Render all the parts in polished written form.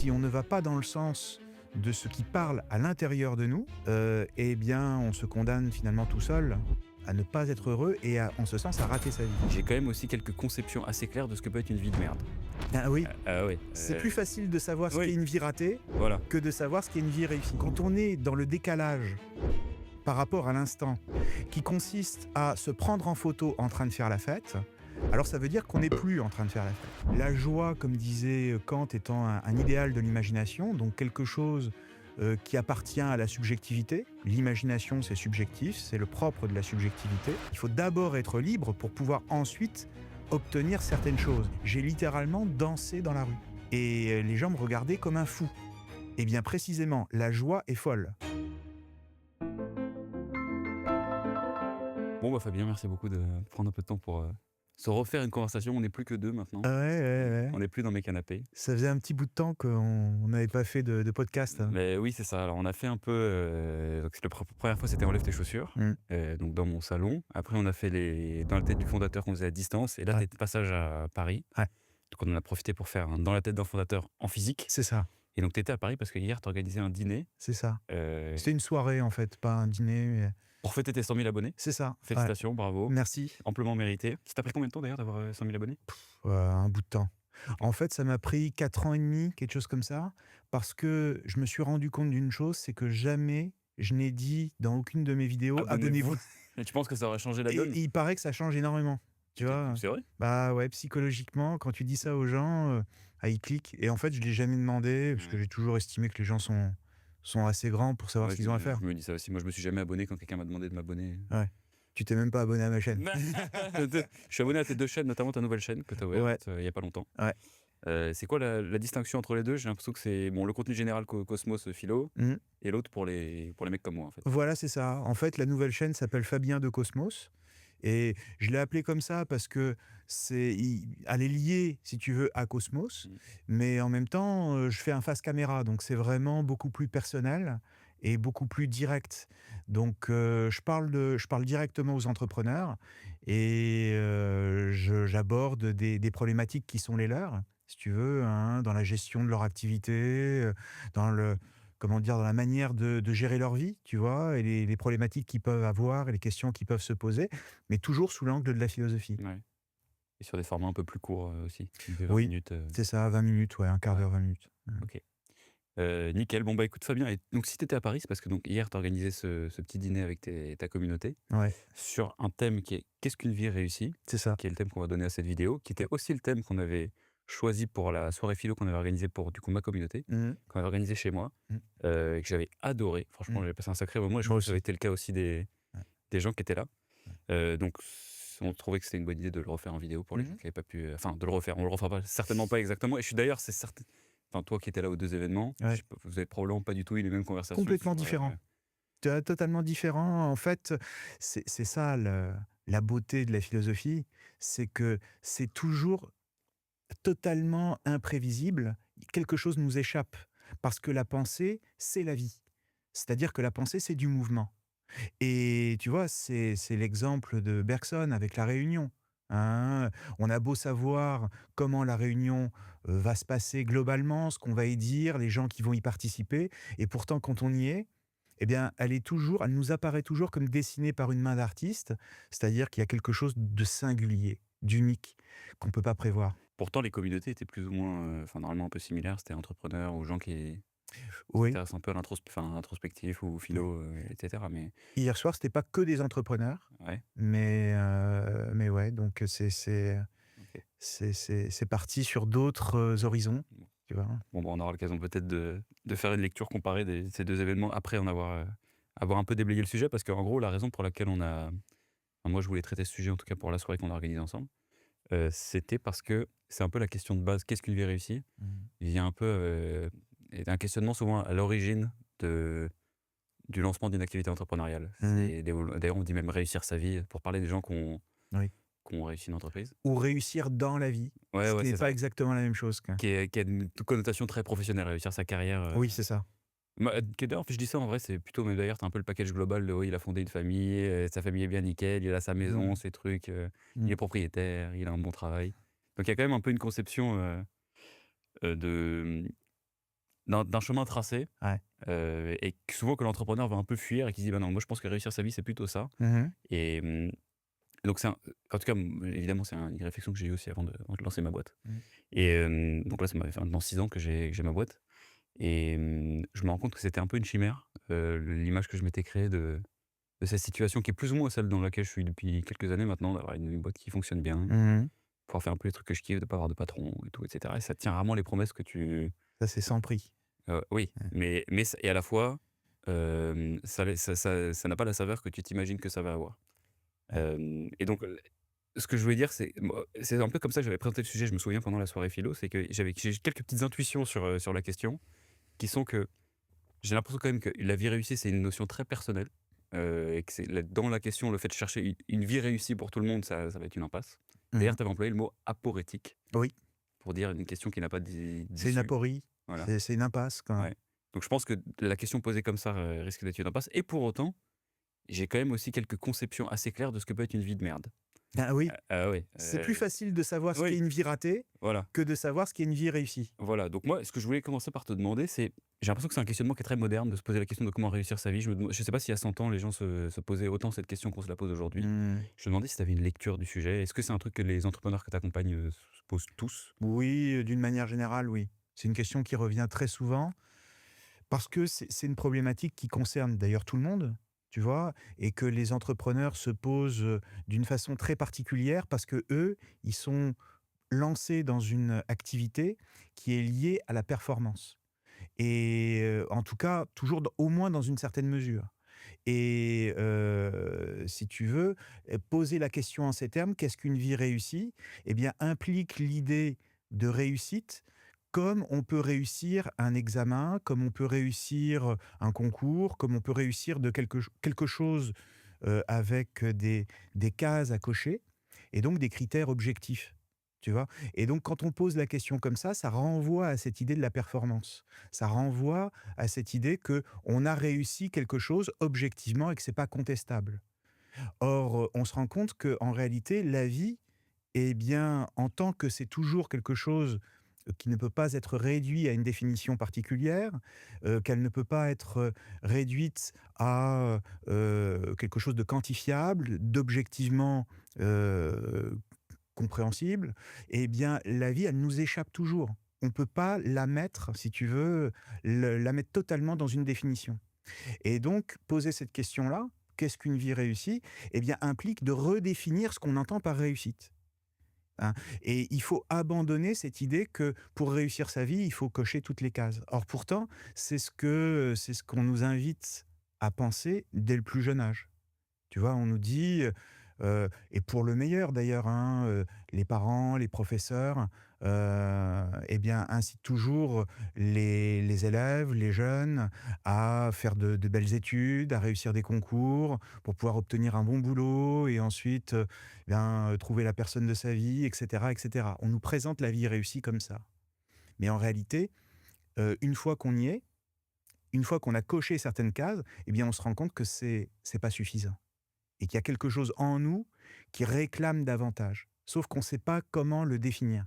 Si on ne va pas dans le sens de ce qui parle à l'intérieur de nous, eh bien, on se condamne finalement tout seul à ne pas être heureux et en ce sens à rater sa vie. J'ai quand même aussi quelques conceptions assez claires de ce que peut être une vie de merde. Ah oui, Oui. c'est plus facile de savoir ce oui. qu'est une vie ratée Voilà. que de savoir ce qu'est une vie réussie. Quand on est dans le décalage par rapport à l'instant, qui consiste à se prendre en photo en train de faire la fête, alors ça veut dire qu'on n'est plus en train de faire la fête. La joie, comme disait Kant, étant un idéal de l'imagination, donc quelque chose qui appartient à la subjectivité. L'imagination, c'est subjectif, c'est le propre de la subjectivité. Il faut d'abord être libre pour pouvoir ensuite obtenir certaines choses. J'ai littéralement dansé dans la rue. Et les gens me regardaient comme un fou. Et bien précisément, la joie est folle. Bon, Fabien, merci beaucoup de prendre un peu de temps pour se refaire une conversation. On n'est plus que deux maintenant. Ouais. On n'est plus dans mes canapés. Ça faisait un petit bout de temps qu'on n'avait pas fait de podcast. Mais oui, c'est ça. Alors, on a fait un peu... donc, la première fois, c'était Enlève tes chaussures, donc dans mon salon. Après, on a fait Dans la tête du fondateur qu'on faisait à distance. Et là, t'es de passage à Paris. Ouais. Donc, on en a profité pour faire un Dans la tête d'un fondateur en physique. C'est ça. Et donc, t'étais à Paris parce que hier, t'organisais un dîner. C'est ça. C'était une soirée, en fait, pas un dîner. Mais... Pour fêter tes 100 000 abonnés. C'est ça. Félicitations, bravo. Merci. Amplement mérité. Ça t'a pris combien de temps d'ailleurs d'avoir 100 000 abonnés ? Un bout de temps. En fait, ça m'a pris 4 ans et demi, quelque chose comme ça, parce que je me suis rendu compte d'une chose, c'est que jamais je n'ai dit dans aucune de mes vidéos « Abonnez-vous ». Et tu penses que ça aurait changé la donne ? Et il paraît que ça change énormément. Tu vois ? C'est vrai ? Bah ouais, psychologiquement, quand tu dis ça aux gens, ils cliquent. Et en fait, je ne l'ai jamais demandé, parce que j'ai toujours estimé que les gens sont assez grands pour savoir ce qu'ils ont à faire. Je me dis ça aussi. Moi, je me suis jamais abonné quand quelqu'un m'a demandé de m'abonner. Ouais. Tu t'es même pas abonné à ma chaîne. Je suis abonné à tes deux chaînes, notamment ta nouvelle chaîne que tu as ouverte il y a pas longtemps. Ouais. C'est quoi la distinction entre les deux ? J'ai l'impression que c'est le contenu général Cosmos Philo et l'autre pour les mecs comme moi en fait. Voilà, c'est ça. En fait, la nouvelle chaîne s'appelle Fabien de Cosmos. Et je l'ai appelé comme ça parce que elle est liée, si tu veux, à Cosmos. Mais en même temps, je fais un face caméra. Donc, c'est vraiment beaucoup plus personnel et beaucoup plus direct. Donc, je parle directement aux entrepreneurs et j'aborde des problématiques qui sont les leurs, si tu veux, hein, dans la gestion de leur activité, dans la manière de gérer leur vie, tu vois, et les problématiques qu'ils peuvent avoir et les questions qu'ils peuvent se poser, mais toujours sous l'angle de la philosophie. Ouais. Et sur des formats un peu plus courts aussi. 20 Oui, minutes. c'est ça, 20 minutes, un quart d'heure, 20 minutes. Ok. Nickel. Bon, écoute Fabien, donc si tu étais à Paris, c'est parce que donc, hier, tu organisé ce petit dîner avec ta communauté sur un thème qui est « Qu'est-ce qu'une vie réussie ?» C'est ça. Qui est le thème qu'on va donner à cette vidéo, qui était aussi le thème qu'on avait choisi pour la soirée philo qu'on avait organisée pour du coup ma communauté, qu'on avait organisée chez moi, et que j'avais adoré. Franchement, j'avais passé un sacré moment et je pense que ça avait été le cas aussi des gens qui étaient là. Donc, on trouvait que c'était une bonne idée de le refaire en vidéo pour les gens qui n'avaient pas pu... Enfin, de le refaire. On le refera pas, certainement pas exactement. Et je suis d'ailleurs, c'est certain... Enfin, toi qui étais là aux deux événements, vous avez probablement pas du tout eu les mêmes conversations. Complètement différent. Totalement différent. En fait, c'est ça la beauté de la philosophie, c'est que c'est toujours totalement imprévisible. Quelque chose nous échappe. Parce que la pensée, c'est la vie. C'est-à-dire que la pensée, c'est du mouvement. Et tu vois, c'est l'exemple de Bergson avec la Réunion. Hein, on a beau savoir comment la réunion va se passer globalement, ce qu'on va y dire, les gens qui vont y participer, et pourtant quand on y est, eh bien, elle nous apparaît toujours comme dessinée par une main d'artiste, c'est-à-dire qu'il y a quelque chose de singulier, d'unique, qu'on ne peut pas prévoir. Pourtant, les communautés étaient plus ou moins, normalement un peu similaires, c'était entrepreneurs ou gens qui s'intéressent un peu à l'introspectif ou philo, etc. Mais... Hier soir, c'était pas que des entrepreneurs, mais ouais, donc c'est parti sur d'autres horizons. Tu vois. Bon, on aura l'occasion peut-être de faire une lecture comparée de ces deux événements après en avoir un peu déblayé le sujet, parce qu'en gros, la raison pour laquelle moi, je voulais traiter ce sujet, en tout cas pour la soirée qu'on a organisée ensemble, c'était parce que c'est un peu la question de base, qu'est-ce qu'une vie réussie ? Il y a un peu un questionnement souvent à l'origine du lancement d'une activité entrepreneuriale. D'ailleurs, on dit même réussir sa vie, pour parler des gens qui ont réussi une entreprise. Ou réussir dans la vie. Ce n'est pas exactement la même chose. Qui a une connotation très professionnelle, réussir sa carrière. Oui, c'est ça. D'ailleurs, je dis ça en vrai, c'est plutôt, mais d'ailleurs, t'as un peu le package global de il a fondé une famille, sa famille est bien nickel, il a sa maison, ses trucs, il est propriétaire, il a un bon travail. Donc il y a quand même un peu une conception d'un chemin tracé, Ouais. et que souvent que l'entrepreneur va un peu fuir et qui se dit: «Bah, non, moi je pense que réussir sa vie, c'est plutôt ça». Mmh. Et donc c'est un en tout cas, évidemment, une réflexion que j'ai eue aussi avant de lancer ma boîte. Mmh. Et donc là, ça m'avait fait maintenant 6 ans que j'ai ma boîte. Et je me rends compte que c'était un peu une chimère, l'image que je m'étais créée de cette situation qui est plus ou moins celle dans laquelle je suis depuis quelques années maintenant, d'avoir une boîte qui fonctionne bien, Mmh. pouvoir faire un peu les trucs que je kiffe, de pas avoir de patron et tout et cetera, et ça tient rarement les promesses que tu Ça, c'est sans prix. oui, Ouais. mais et à la fois, ça n'a pas la saveur que tu t'imagines que ça va avoir. Ouais. Et donc, ce que je voulais dire, c'est un peu comme ça que j'avais présenté le sujet, je me souviens, pendant la soirée philo, c'est que j'ai quelques petites intuitions sur la question, qui sont que j'ai l'impression quand même que la vie réussie, c'est une notion très personnelle, et que c'est dans la question, le fait de chercher une vie réussie pour tout le monde, ça va être une impasse. D'ailleurs, Mmh. tu avais employé le mot aporétique Oui, pour dire une question qui n'a pas c'est une d'issue. aporie, Voilà, c'est une impasse, quoi. ouais. Donc je pense que la question posée comme ça, risque d'être une impasse, et pour autant, j'ai quand même aussi quelques conceptions assez claires de ce que peut être une vie de merde. Ah oui, Oui, c'est plus facile de savoir ce qu'est oui, une vie ratée voilà. que de savoir ce qu'est une vie réussie. Voilà, donc moi, ce que je voulais commencer par te demander, c'est j'ai l'impression que c'est un questionnement qui est très moderne, de se poser la question de comment réussir sa vie. Je sais pas si à 100 ans, les gens se posaient autant cette question qu'on se la pose aujourd'hui. Mmh. Je me demandais si tu avais une lecture du sujet. Est-ce que c'est un truc que les entrepreneurs que tu accompagnes, se posent tous? Oui, d'une manière générale, oui. C'est une question qui revient très souvent parce que c'est une problématique qui concerne d'ailleurs tout le monde, tu vois? Et que les entrepreneurs se posent, d'une façon très particulière parce que eux, ils sont lancés dans une activité qui est liée à la performance et en tout cas, toujours au moins dans une certaine mesure. Et si tu veux, poser la question en ces termes, qu'est-ce qu'une vie réussie? Eh bien, implique l'idée de réussite comme on peut réussir un examen, comme on peut réussir un concours, comme on peut réussir de quelque chose, avec des cases à cocher et donc des critères objectifs, tu vois? Et donc quand on pose la question comme ça renvoie à cette idée de la performance. Ça renvoie à cette idée que on a réussi quelque chose objectivement et que c'est pas contestable. Or, on se rend compte que en réalité, la vie, eh bien, en tant que c'est toujours quelque chose, qui ne peut pas être réduit à une définition particulière, qu'elle ne peut pas être, réduite à, quelque chose de quantifiable, d'objectivement, heu, compréhensible, eh bien, la vie, elle nous échappe toujours. On ne peut pas la mettre, si tu veux, la mettre totalement dans une définition. Et donc, poser cette question-là, qu'est-ce qu'une vie réussie? Eh bien, implique de redéfinir ce qu'on entend par réussite. Hein. Et il faut abandonner cette idée que pour réussir sa vie, il faut cocher toutes les cases. Or, pourtant, c'est ce qu'on nous invite à penser dès le plus jeune âge. Tu vois, on nous dit, et pour le meilleur d'ailleurs, hein, les parents, les professeurs, et bien, incitent toujours les élèves, les jeunes à faire de belles études, à réussir des concours pour pouvoir obtenir un bon boulot et ensuite, bien, trouver la personne de sa vie et cetera et cetera. On nous présente la vie réussie comme ça. Mais en réalité, une fois qu'on y est, une fois qu'on a coché certaines cases, eh bien, on se rend compte que c'est pas suffisant et qu'il y a quelque chose en nous qui réclame davantage. Sauf qu'on ne sait pas comment le définir.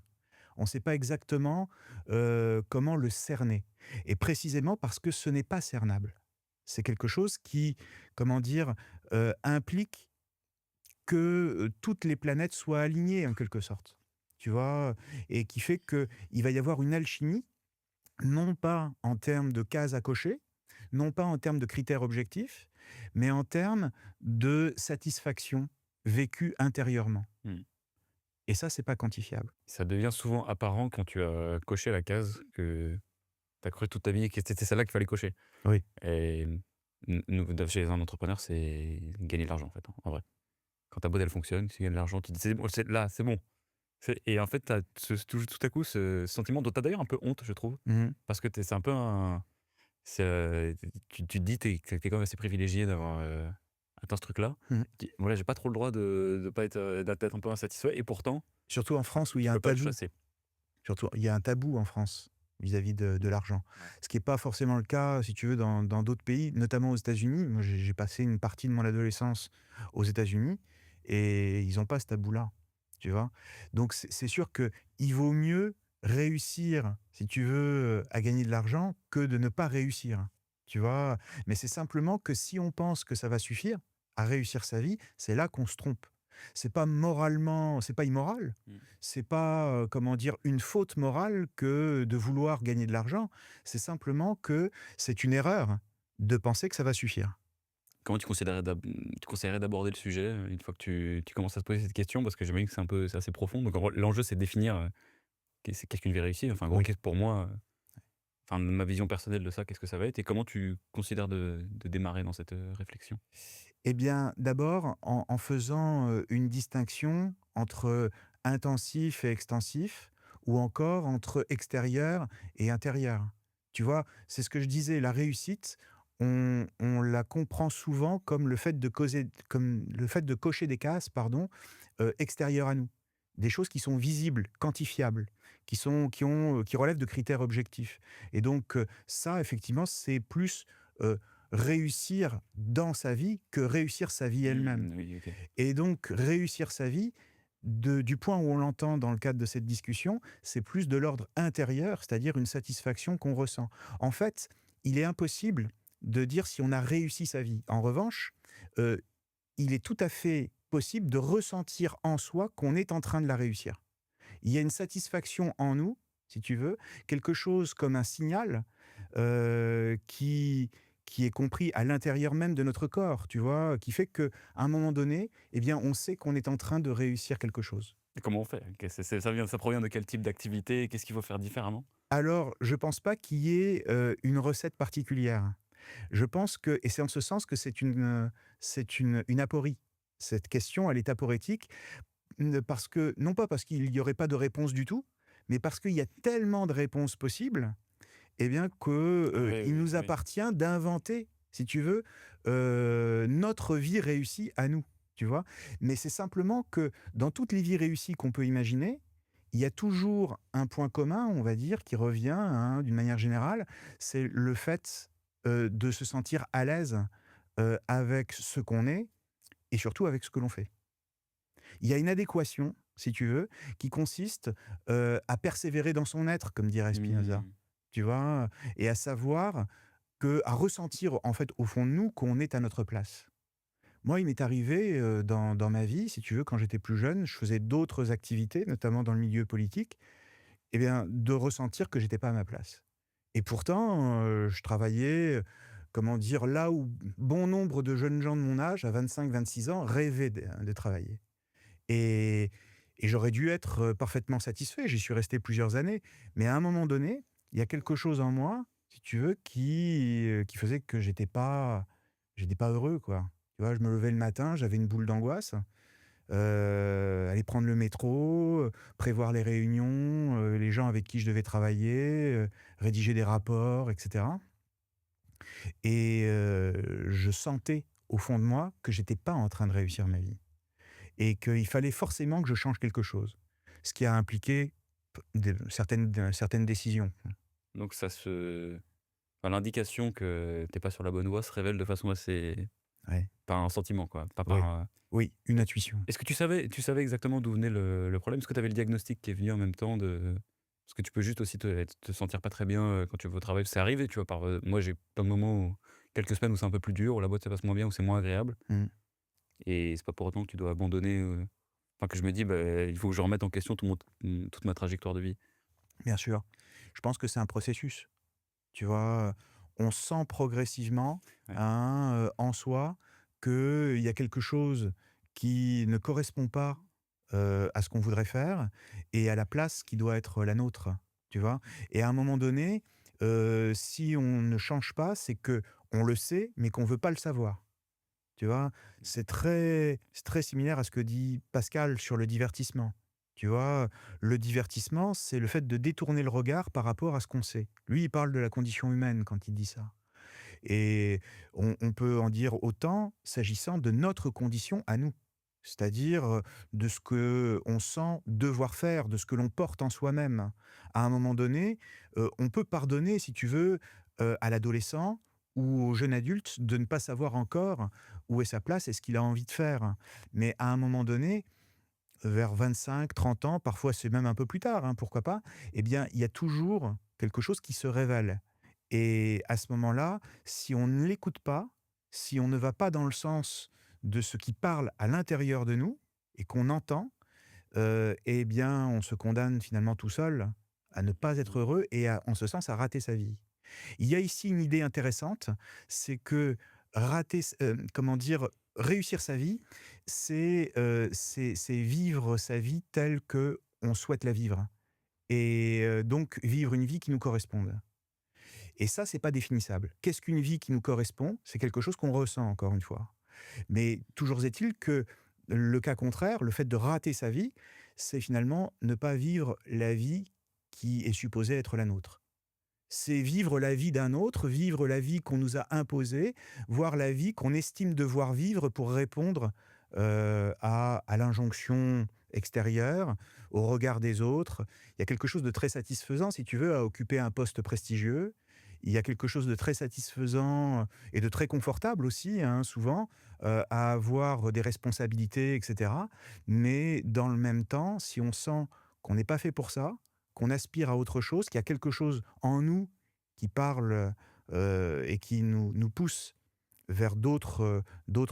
On ne sait pas exactement, comment le cerner et précisément parce que ce n'est pas cernable. C'est quelque chose qui, comment dire, implique que, toutes les planètes soient alignées en quelque sorte, tu vois? Et qui fait qu'il va y avoir une alchimie, non pas en termes de cases à cocher, non pas en termes de critères objectifs, mais en termes de satisfaction vécue intérieurement. Mmh. Et ça, c'est pas quantifiable. Ça devient souvent apparent quand tu as coché la case que tu as cru toute ta vie que c'était celle-là qu'il fallait cocher. Oui. Et nous, chez un entrepreneur, c'est gagner de l'argent, en fait, hein, en vrai. Quand ta boîte, elle fonctionne, tu gagnes de l'argent, tu dis: «C'est bon, c'est bon». Et en fait, tu as tout à coup ce sentiment dont tu as d'ailleurs un peu honte, je trouve, Mmh. parce que c'est un peu un c'est, tu te dis que tu es quand même assez privilégié d'avoir, atteint ce truc-là. Mmh. Tu dis: «Voilà, j'ai pas trop le droit de pas être, d'être un peu insatisfait», et pourtant, Surtout en France où il y tu a un peux pas le tabou. chasser. Surtout, il y a un tabou en France vis-à-vis de l'argent. Ouais. Ce qui est pas forcément le cas, si tu veux, dans d'autres pays, notamment aux États-Unis. Moi, j'ai passé une partie de mon adolescence aux États-Unis et ils ont pas ce tabou-là, tu vois? Donc c'est sûr qu'il vaut mieux, réussir, si tu veux, à gagner de l'argent que de ne pas réussir, tu vois? Mais c'est simplement que si on pense que ça va suffire à réussir sa vie, c'est là qu'on se trompe. C'est pas immoral, Mmh. c'est pas, comment dire, une faute morale que de vouloir gagner de l'argent. C'est simplement que c'est une erreur de penser que ça va suffire. Comment tu conseillerais d'aborder le sujet, une fois que tu commences à te poser cette question? Parce que j'imagine que c'est assez profond. Donc en gros, l'enjeu, c'est de définir, qu'est-ce qu'une vie réussie? Enfin, en gros, Oui. qu'est-ce pour moi, enfin, ma vision personnelle de ça, qu'est-ce que ça va être? Et comment tu considères de démarrer dans cette, réflexion? Eh bien, d'abord, en faisant, une distinction entre intensif et extensif ou encore entre extérieur et intérieur. Tu vois? C'est ce que je disais, la réussite, on la comprend souvent comme le fait de cocher des cases, pardon, extérieures à nous. Des choses qui sont visibles, quantifiables, qui relèvent de critères objectifs et donc ça, effectivement, c'est plus, réussir dans sa vie que réussir sa vie elle-même. Mmh, oui, OK. Et donc réussir sa vie, du point où on l'entend dans le cadre de cette discussion, c'est plus de l'ordre intérieur, c'est-à-dire une satisfaction qu'on ressent. En fait, il est impossible de dire si on a réussi sa vie. En revanche, heu, il est tout à fait possible de ressentir en soi qu'on est en train de la réussir. Il y a une satisfaction en nous, si tu veux, quelque chose comme un signal, qui est compris à l'intérieur même de notre corps, tu vois? Qui fait qu'à un moment donné, eh bien, on sait qu'on est en train de réussir quelque chose. Et comment on fait? Ça provient de quel type d'activité? Qu'est-ce qu'il faut faire différemment? Alors, je pense pas qu'il y ait, une recette particulière. Je pense que et c'est en ce sens que c'est une aporie. Cette question, elle est aporétique, parce que non pas parce qu'il y aurait pas de réponse du tout, mais parce qu'il y a tellement de réponses possibles. Eh bien que, Oui, il oui, nous oui. appartient d'inventer, si tu veux, notre vie réussie à nous, tu vois? Mais c'est simplement que dans toutes les vies réussies qu'on peut imaginer, il y a toujours un point commun, on va dire, qui revient, hein, d'une manière générale, c'est le fait, de se sentir à l'aise, avec ce qu'on est et surtout avec ce que l'on fait. Il y a une adéquation, si tu veux, qui consiste, à persévérer dans son être, comme dirait Spinoza, Mmh. tu vois? Et à ressentir, en fait, au fond de nous, qu'on est à notre place. Moi, il m'est arrivé, dans ma vie, si tu veux, quand j'étais plus jeune, je faisais d'autres activités, notamment dans le milieu politique, et bien, de ressentir que j'étais pas à ma place. Et pourtant, je travaillais, comment dire? Là où bon nombre de jeunes gens de mon âge, à 25, 26 ans, rêvaient de travailler. Et j'aurais dû être, parfaitement satisfait. J'y suis resté plusieurs années. Mais à un moment donné, il y a quelque chose en moi, si tu veux, qui faisait que j'étais pas heureux, quoi. Tu vois? Je me levais le matin, j'avais une boule d'angoisse, aller prendre le métro, prévoir les réunions, les gens avec qui je devais travailler, rédiger des rapports et cetera. Et je sentais au fond de moi que j'étais pas en train de réussir ma vie. Et qu'il fallait forcément que je change quelque chose. Ce qui a impliqué certaines décisions. Donc enfin, l'indication que tu es pas sur la bonne voie se révèle de façon assez Ouais, par un sentiment, quoi, pas oui, par, oui, une intuition. est-ce que tu savais exactement d'où venait le problème? Est-ce que tu avais le diagnostic qui est venu en même temps de parce que tu peux juste aussi te sentir pas très bien, quand tu vas au travail. C'est arrivé, tu vois? Moi, j'ai plein de moments où quelques semaines où c'est un peu plus dur, où la boîte se passe moins bien, où c'est moins agréable Mmh, et c'est pas pour autant que tu dois abandonner, enfin que je me dis: «Bah, il faut que je remette en question toute ma trajectoire de vie». bien sûr. Je pense que c'est un processus, tu vois? On sent progressivement, Ouais. hein, en soi qu'il y a quelque chose qui ne correspond pas, à ce qu'on voudrait faire et à la place qui doit être la nôtre, tu vois? Et à un moment donné, si on ne change pas, c'est que on le sait, mais qu'on veut pas le savoir. Tu vois? C'est très similaire à ce que dit Pascal sur le divertissement. Tu vois? Le divertissement, c'est le fait de détourner le regard par rapport à ce qu'on sait. Lui, il parle de la condition humaine quand il dit ça et on peut en dire autant s'agissant de notre condition à nous. C'est-à-dire, de ce que on sent devoir faire, de ce que l'on porte en soi-même. À un moment donné, on peut pardonner, si tu veux, à l'adolescent ou au jeune adulte de ne pas savoir encore où est sa place et ce qu'il a envie de faire. Mais à un moment donné, vers 25-30 ans, parfois c'est même un peu plus tard, hein, pourquoi pas, eh bien, il y a toujours quelque chose qui se révèle. Et à ce moment-là, si on ne l'écoute pas, si on ne va pas dans le sens de ce qui parle à l'intérieur de nous et qu'on entend, eh bien, on se condamne finalement tout seul à ne pas Mmh. être heureux et à, en ce sens, à rater sa vie. Il y a ici une idée intéressante, c'est que comment dire? Réussir sa vie, c'est vivre sa vie telle que on souhaite la vivre et donc vivre une vie qui nous corresponde et ça, c'est pas définissable. Qu'est-ce qu'une vie qui nous correspond? C'est quelque chose qu'on ressent, encore une fois. Mais toujours est-il que le cas contraire, le fait de rater sa vie, c'est finalement ne pas vivre la vie qui est supposée être la nôtre. C'est vivre la vie d'un autre, vivre la vie qu'on nous a imposée, voir la vie qu'on estime devoir vivre pour répondre, à l'injonction extérieure, au regard des autres. Il y a quelque chose de très satisfaisant, si tu veux, à occuper un poste prestigieux. Il y a quelque chose de très satisfaisant, et de très confortable aussi, hein, souvent, à avoir des responsabilités et cetera. Mais dans le même temps, si on sent qu'on n'est pas fait pour ça, qu'on aspire à autre chose, qu'il y a quelque chose en nous qui parle, et qui nous pousse vers d'autres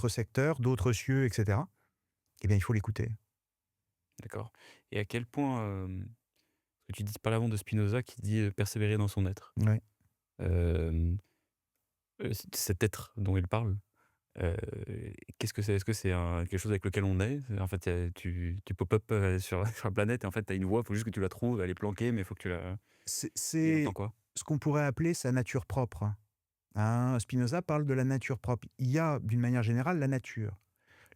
secteurs, d'autres cieux et cetera, eh bien, il faut l'écouter. D'accord, et à quel point, que tu dis parles avant de Spinoza qui dit, persévérer dans son être. Ouais. Hem, cet être dont il parle, heu, qu'est-ce que c'est? Est-ce que c'est un quelque chose avec lequel on est? En fait, tu pop-up, sur sur la planète et en fait, tu as une voix, il faut juste que tu la trouves, elle est planquée, mais il faut que tu la il entend C'est quoi? ce qu'on pourrait appeler sa nature propre, hein. Spinoza parle de la nature propre. Il y a, d'une manière générale, la nature.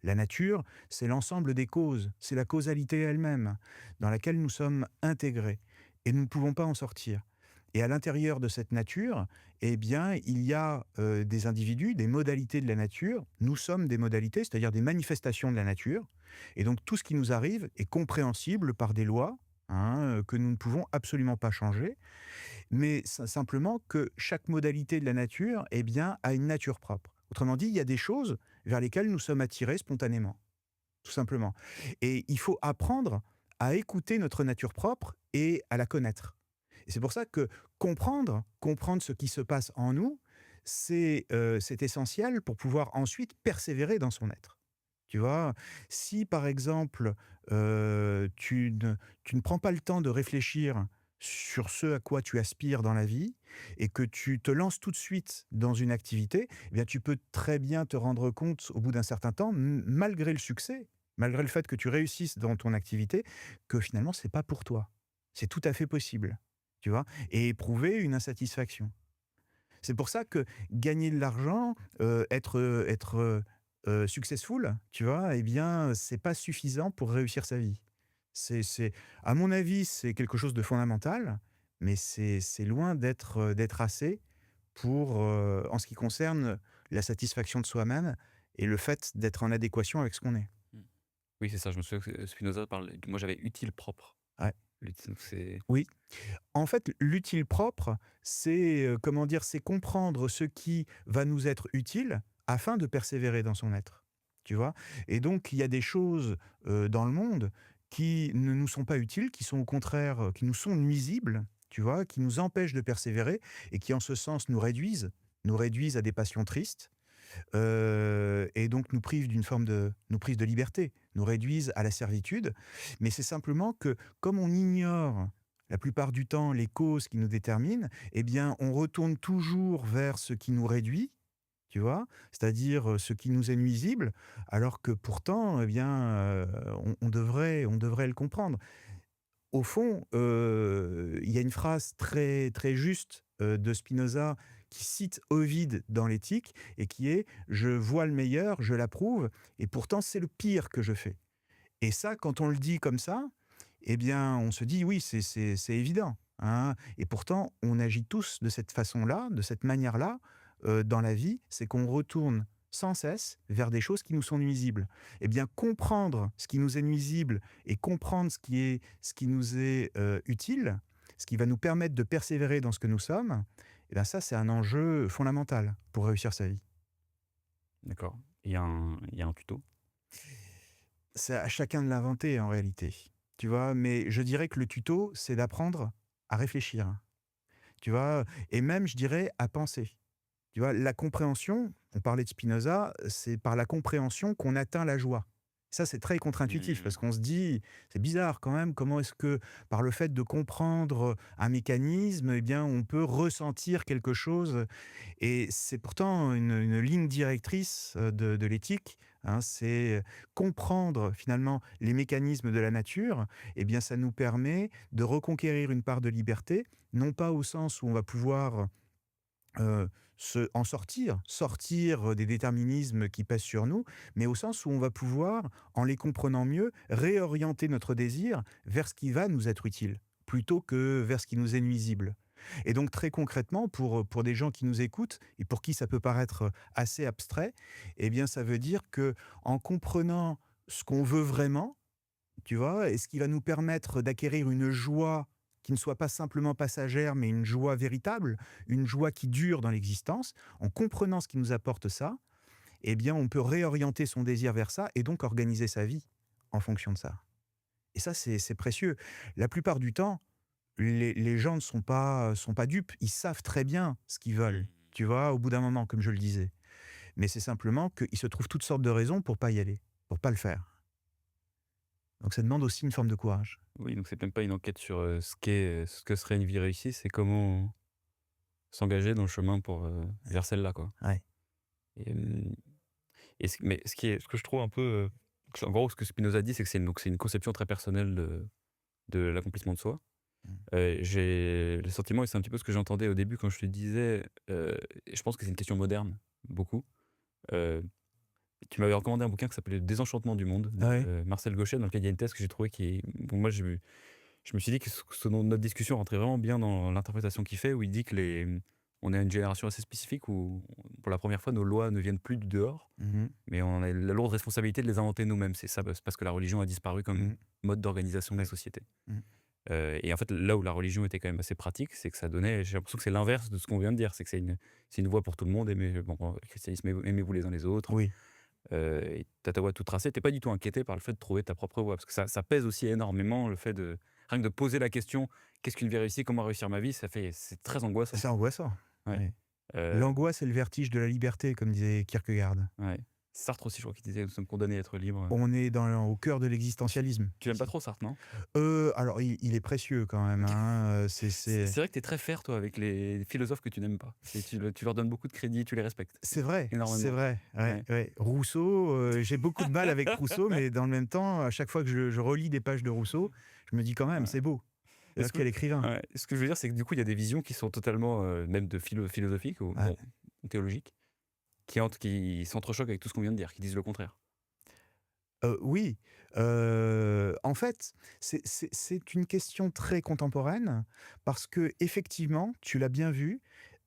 La nature, c'est l'ensemble des causes, c'est la causalité elle-même, dans laquelle nous sommes intégrés et nous ne pouvons pas en sortir. Et à l'intérieur de cette nature, eh bien, il y a des individus, des modalités de la nature. Nous sommes des modalités, c'est-à-dire des manifestations de la nature. Et donc tout ce qui nous arrive est compréhensible par des lois, hein, que nous ne pouvons absolument pas changer, mais simplement que chaque modalité de la nature, eh bien, a une nature propre. Autrement dit, il y a des choses vers lesquelles nous sommes attirés spontanément, tout simplement. Et il faut apprendre à écouter notre nature propre et à la connaître. Et c'est pour ça que comprendre ce qui se passe en nous, c'est essentiel pour pouvoir ensuite persévérer dans son être. Tu vois? Si par exemple, tu ne prends pas le temps de réfléchir sur ce à quoi tu aspires dans la vie et que tu te lances tout de suite dans une activité, eh bien tu peux très bien te rendre compte au bout d'un certain temps, malgré le succès, malgré le fait que tu réussisses dans ton activité, que finalement c'est pas pour toi. C'est tout à fait possible, tu vois? Et éprouver une insatisfaction. C'est pour ça que gagner de l'argent, être successful, tu vois? Eh bien, c'est pas suffisant pour réussir sa vie. C'est à mon avis, c'est quelque chose de fondamental, mais c'est loin d'être assez pour, en ce qui concerne la satisfaction de soi-même et le fait d'être en adéquation avec ce qu'on est. Mmh. Oui, c'est ça, je me souviens que Spinoza parle moi j'avais utile propre. Ouais. Donc c'est Oui. En fait, l'utile propre, c'est, comment dire? C'est comprendre ce qui va nous être utile afin de persévérer dans son être, tu vois? Et donc il y a des choses, dans le monde qui ne nous sont pas utiles, qui sont au contraire, qui nous sont nuisibles, tu vois? Qui nous empêchent de persévérer et qui en ce sens nous réduisent à des passions tristes, et donc nous privent de liberté, nous réduisent à la servitude. Mais c'est simplement que, comme on ignore la plupart du temps les causes qui nous déterminent, eh bien, on retourne toujours vers ce qui nous réduit, tu vois? C'est-à-dire, ce qui nous est nuisible, alors que pourtant, eh bien, on devrait le comprendre. Au fond, il y a une phrase très, très juste, de Spinoza qui cite Ovide dans l'Éthique et qui est: «Je vois le meilleur, je l'approuve et pourtant c'est le pire que je fais». Et ça, quand on le dit comme ça, eh bien, on se dit: «Oui, c'est évident», hein, et pourtant on agit tous de cette façon-là, de cette manière-là, dans la vie. C'est qu'on retourne sans cesse vers des choses qui nous sont nuisibles. Eh bien, comprendre ce qui nous est nuisible et comprendre ce qui nous est, utile, ce qui va nous permettre de persévérer dans ce que nous sommes, eh bien ça, c'est un enjeu fondamental pour réussir sa vie. d'accord. Il y a un tuto? c'est à chacun de l'inventer en réalité, tu vois? Mais je dirais que le tuto, c'est d'apprendre à réfléchir, tu vois? Et même, je dirais, à penser. Tu vois? La compréhension, on parlait de Spinoza, c'est par la compréhension qu'on atteint la joie. Ça, c'est très contre-intuitif Mmh. parce qu'on se dit: «C'est bizarre quand même, comment est-ce que par le fait de comprendre un mécanisme, eh bien, on peut ressentir quelque chose?» Et c'est pourtant une ligne directrice, de l'éthique, hein. C'est comprendre finalement les mécanismes de la nature, eh bien, ça nous permet de reconquérir une part de liberté, non pas au sens où on va pouvoir Heu, se en sortir des déterminismes qui pèsent sur nous, mais au sens où on va pouvoir, en les comprenant mieux, réorienter notre désir vers ce qui va nous être utile, plutôt que vers ce qui nous est nuisible. Et donc très concrètement, pour des gens qui nous écoutent et pour qui ça peut paraître assez abstrait, eh bien ça veut dire que en comprenant ce qu'on veut vraiment, tu vois? Et ce qui va nous permettre d'acquérir une joie qui ne soit pas simplement passagère, mais une joie véritable, une joie qui dure dans l'existence. En comprenant ce qui nous apporte ça, eh bien, on peut réorienter son désir vers ça et donc organiser sa vie en fonction de ça. Et ça, c'est précieux. La plupart du temps, les gens ne sont pas dupes. Ils savent très bien ce qu'ils veulent, Mmh. tu vois? Au bout d'un moment, comme je le disais. Mais c'est simplement qu'ils se trouvent toutes sortes de raisons pour pas y aller, pour pas le faire. Donc ça demande aussi une forme de courage. Oui, donc c'est même pas une enquête sur, ce que serait une vie réussie, c'est comment s'engager dans le chemin pour, vers celle-là, quoi. Ouais. Et mais ce que je trouve un peu, en gros, ce que Spinoza dit, c'est que c'est une conception très personnelle de l'accomplissement de soi. Mmh. J'ai le sentiment, et c'est un petit peu ce que j'entendais au début quand je te disais, et je pense que c'est une question moderne, beaucoup. Heu, Tu m'avais recommandé un bouquin qui s'appelait «Le désenchantement du monde» Ah de, ouais? Marcel Gauchet, dans lequel il y a une thèse que j'ai trouvée qui est bon, moi je me suis dit que ce dont notre discussion rentrait vraiment bien dans l'interprétation qu'il fait, où il dit que on est une génération assez spécifique où, pour la première fois, nos lois ne viennent plus du dehors, Mmh. mais on a la lourde responsabilité de les inventer nous-mêmes. C'est ça, c'est parce que la religion a disparu comme Mmh. mode d'organisation de la Ouais. société. Mmh. Et en fait, là où la religion était quand même assez pratique, c'est que ça donnait, j'ai l'impression que c'est l'inverse de ce qu'on vient de dire, c'est que c'est une voie pour tout le monde, le christianisme, aimez-vous les uns les autres, Oui, et tu ta voie toute tracée. Tu pas du tout inquiété par le fait de trouver ta propre voie, parce que ça pèse aussi énormément, le fait de rien que de poser la question: «Qu'est-ce qu'une vie réussie? Comment réussir ma vie?» C'est très angoissant. c'est angoissant. Ouais, Oui. heu, L'angoisse et le vertige de la liberté, comme disait Kierkegaard. ouais. Sartre aussi, je crois qu'il disait: «Nous sommes condamnés à être libres». On est au cœur de l'existentialisme. Tu l'aimes pas trop Sartre, non? Alors il est précieux quand même, hein, c'est C'est vrai que tu es très fair, toi, avec les philosophes que tu n'aimes pas. Tu leur donnes beaucoup de crédit, tu les respectes c'est énormément. vrai, ouais, Ouais. ouais. Rousseau, j'ai beaucoup de mal avec Rousseau, mais dans le même temps, à chaque fois que je relis des pages de Rousseau, je me dis quand même: Ouais. «C'est beau, Est-ce que quel écrivain!» Ouais, ce que je veux dire, c'est que du coup, il y a des visions qui sont totalement, même de philosophiques ou Ouais. bon, théologiques, qui s'entrechoquent avec tout ce qu'on vient de dire, qui disent le contraire. Oui, en fait, c'est une question très contemporaine parce que effectivement, tu l'as bien vu,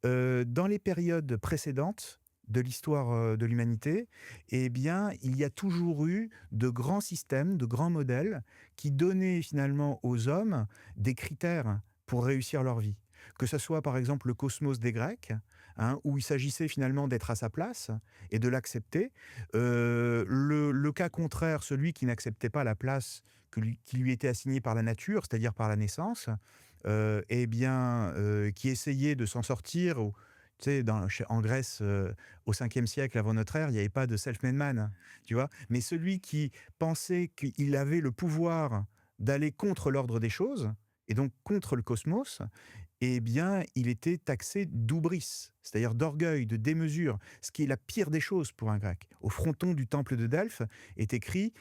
dans les périodes précédentes de l'histoire, de l'humanité, eh bien, il y a toujours eu de grands systèmes, de grands modèles qui donnaient finalement aux hommes des critères pour réussir leur vie. Que ça soit par exemple le cosmos des Grecs, hein, où il s'agissait finalement d'être à sa place et de l'accepter. Le cas contraire, celui qui n'acceptait pas la place qui lui était assignée par la nature, c'est-à-dire par la naissance, eh bien, qui essayait de s'en sortir ou tu sais, en Grèce, au 5e siècle avant notre ère, il n'y avait pas de self-made man, tu vois? Mais celui qui pensait qu'il avait le pouvoir d'aller contre l'ordre des choses et donc contre le cosmos, eh bien, il était taxé d'hubris, c'est-à-dire d'orgueil, de démesure, ce qui est la pire des choses pour un Grec. Au fronton du temple de Delphes est écrit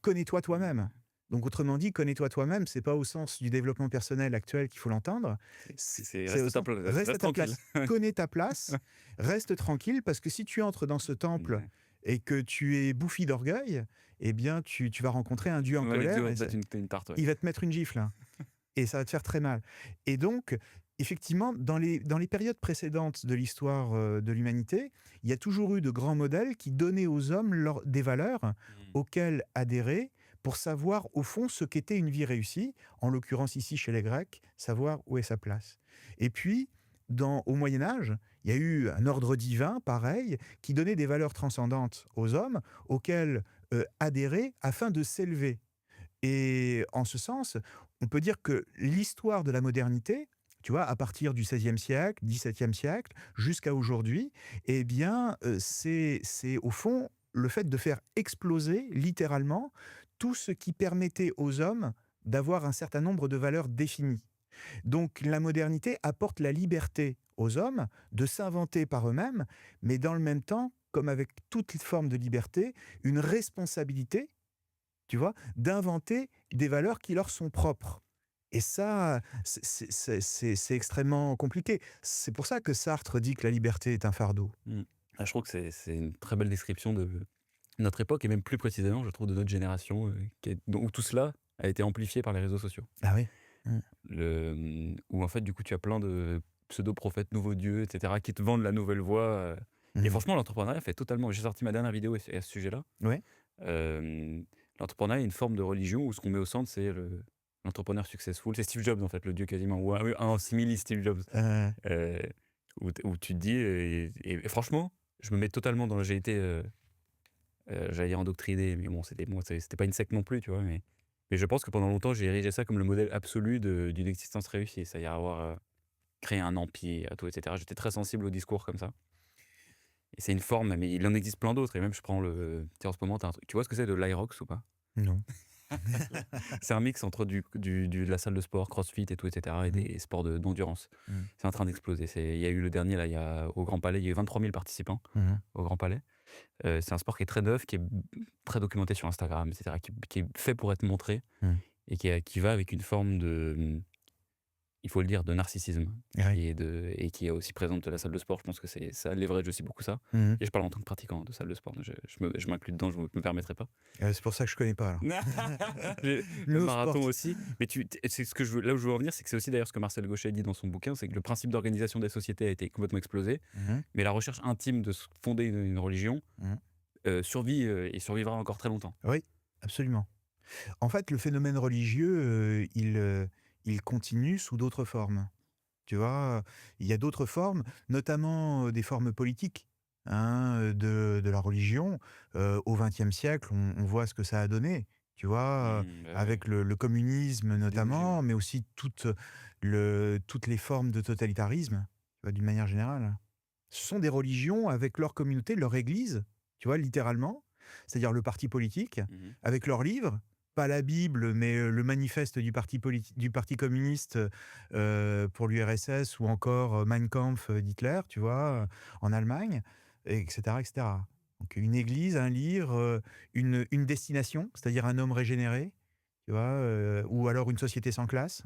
Connais-toi toi-même. Donc, autrement dit, connais-toi toi-même, c'est pas au sens du développement personnel actuel qu'il faut l'entendre, C'est c'est au sens reste à reste ta tranquille. place, connais ta place, reste tranquille, parce que si tu entres dans ce temple Ouais. et que tu es bouffi d'orgueil, eh bien, tu vas rencontrer un dieu en Ouais, les dieux colère vont et te mettre une tarte, ouais. il va te mettre une gifle, hein. Et ça va te faire très mal. Et donc, effectivement, dans les périodes précédentes de l'histoire, de l'humanité, il y a toujours eu de grands modèles qui donnaient aux hommes des valeurs Mmh. auxquelles adhérer pour savoir, au fond, ce qu'était une vie réussie. En l'occurrence, ici, chez les Grecs, savoir où est sa place. Et puis, au Moyen Âge, il y a eu un ordre divin, pareil, qui donnait des valeurs transcendantes aux hommes, auxquelles adhérer afin de s'élever. Et en ce sens, on peut dire que l'histoire de la modernité, tu vois, à partir du XVIe siècle, XVIIe siècle, jusqu'à aujourd'hui, eh bien, c'est au fond le fait de faire exploser littéralement tout ce qui permettait aux hommes d'avoir un certain nombre de valeurs définies. Donc la modernité apporte la liberté aux hommes de s'inventer par eux-mêmes, mais dans le même temps, comme avec toute forme de liberté, une responsabilité, tu vois, d'inventer des valeurs qui leur sont propres. Et ça, c'est extrêmement compliqué. C'est pour ça que Sartre dit que la liberté est un fardeau. Mmh. Ah, je trouve que c'est une très belle description de notre époque et même plus précisément, je trouve, de notre génération, où tout cela a été amplifié par les réseaux sociaux. Ah oui. Mmh. Où en fait, du coup, tu as plein de pseudo-prophètes, nouveaux dieux, et cetera, qui te vendent la nouvelle voie, et Mmh. franchement, l'entrepreneuriat fait totalement j'ai sorti ma dernière vidéo à ce sujet-là. Ouais. Hem, L'entrepreneuriat est une forme de religion où ce qu'on met au centre, c'est l'entrepreneur successful. C'est Steve Jobs, en fait, le dieu quasiment, ou un simili Steve Jobs, Heu, heu, où tu te dis, et franchement, je me mets totalement dans j'ai été, j'allais dire endoctriné, mais bon, c'était pas une secte non plus, tu vois? Mais je pense que pendant longtemps, j'ai érigé ça comme le modèle absolu d'une existence réussie, c'est-à-dire avoir, créé un empire, tout, et cetera. J'étais très sensible aux discours comme ça, et c'est une forme, mais il en existe plein d'autres, et même je prends tu sais, en ce moment, tu vois ce que c'est de l'Aerox ou pas? non. C'est un mix entre de la salle de sport, CrossFit et tout, et cetera, et Mmh. des sports d'endurance. Mmh. C'est en train d'exploser. Il y a eu le dernier là, au Grand Palais, il y a eu 23 000 participants Mmh. au Grand Palais. C'est un sport qui est très neuf, qui est très documenté sur Instagram, et cetera, qui est fait pour être montré, Mmh. et qui va avec une forme il faut le dire, de narcissisme, Ouais. qui est aussi présente de la salle de sport. Je pense que c'est ça leverage aussi beaucoup ça, Mmh. et je parle en tant que pratiquant de salle de sport, je m'inclus dedans, je me permettrai pas. C'est pour ça que je connais pas alors. Le No sport. marathon aussi, mais c'est ce que là où je veux en venir, c'est que c'est aussi d'ailleurs ce que Marcel Gauchet dit dans son bouquin, c'est que le principe d'organisation des sociétés a été complètement explosé, Mmh. mais la recherche intime de fonder une religion, Mmh. survit, et survivra encore très longtemps. Oui, absolument. En fait, le phénomène religieux, il continue sous d'autres formes. Tu vois? Il y a d'autres formes, notamment, des formes politiques, hein, de la religion. Au XXe siècle, on voit ce que ça a donné, tu vois? Bah, ouais, Avec le communisme les idéologies, ouais. notamment, mais aussi toutes les formes de totalitarisme, tu vois? D'une manière générale. Ce sont des religions avec leur communauté, leur église, tu vois? Littéralement. C'est-à-dire le parti politique, Mmh. avec leurs livres, pas la Bible, mais le manifeste du parti communiste, pour l'URSS, ou encore, Mein Kampf, d'Hitler, tu vois? En Allemagne, et cetera, et cetera. Donc une église, un livre, une destination, c'est-à-dire un homme régénéré, tu vois? Ou alors une société sans classe.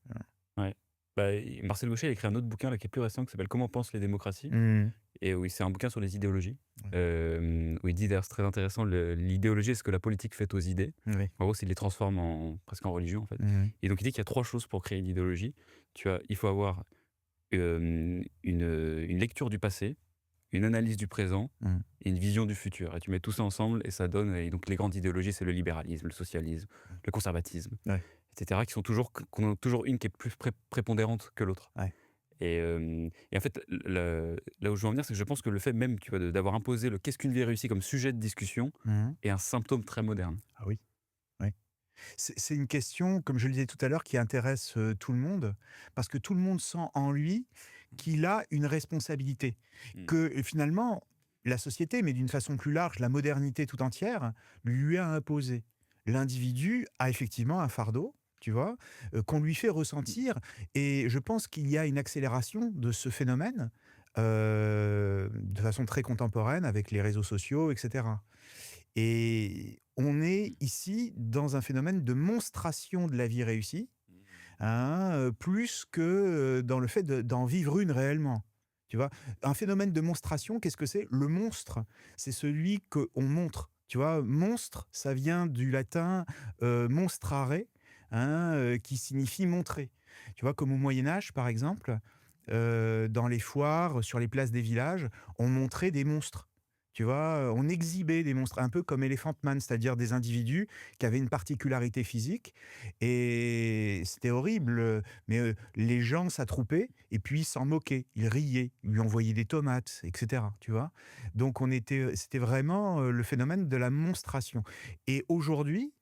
Voilà. Ouais. Bah, Marcel Gauchet a écrit un autre bouquin là qui est plus récent, qui s'appelle «Comment pensent les démocraties», Mmh. et oui, c'est un bouquin sur les idéologies. Ouais. Où il dit d'ailleurs, c'est très intéressant, l'idéologie, est ce que la politique fait aux idées. Oui. En gros, c'est il les transforme presque en religion, en fait. Mmh. Et donc il dit qu'il y a 3 choses pour créer une idéologie. Il faut avoir, une lecture du passé, une analyse du présent Mmh. et une vision du futur. Et tu mets tout ça ensemble et ça donne, et donc les grandes idéologies, c'est le libéralisme, le socialisme, le conservatisme, Ouais. et cetera, qu'on a toujours une qui est plus prépondérante que l'autre. Ouais. Et en fait, là où je veux en venir, c'est que je pense que le fait même, tu vois, d'avoir imposé le «qu'est-ce qu'une vie réussie» comme sujet de discussion Mmh. est un symptôme très moderne. Ah oui. Oui. C'est une question, comme je le disais tout à l'heure, qui intéresse, tout le monde, parce que tout le monde sent en lui qu'il a une responsabilité. Mmh. Que, finalement, la société, mais d'une façon plus large, la modernité tout entière, lui a imposé. L'individu a effectivement un fardeau, tu vois? Qu'on lui fait ressentir, et je pense qu'il y a une accélération de ce phénomène, de façon très contemporaine avec les réseaux sociaux, et cetera. Et on est ici dans un phénomène de monstration de la vie réussie, Mmh. hein, plus que, dans le fait d'en vivre une réellement. Tu vois? Un phénomène de monstration, qu'est-ce que c'est? Le monstre, c'est celui qu'on montre. Tu vois? Monstre, ça vient du latin, monstrare, hein, qui signifie montrer. Tu vois? Comme au Moyen Âge, par exemple, dans les foires, sur les places des villages, on montrait des monstres. Tu vois? On exhibait des monstres, un peu comme Elephant Man, c'est-à-dire des individus qui avaient une particularité physique et c'était horrible, mais les gens s'attroupaient et puis s'en moquaient. Ils riaient, ils lui envoyaient des tomates et cetera, tu vois? Donc c'était vraiment, le phénomène de la monstration et aujourd'hui,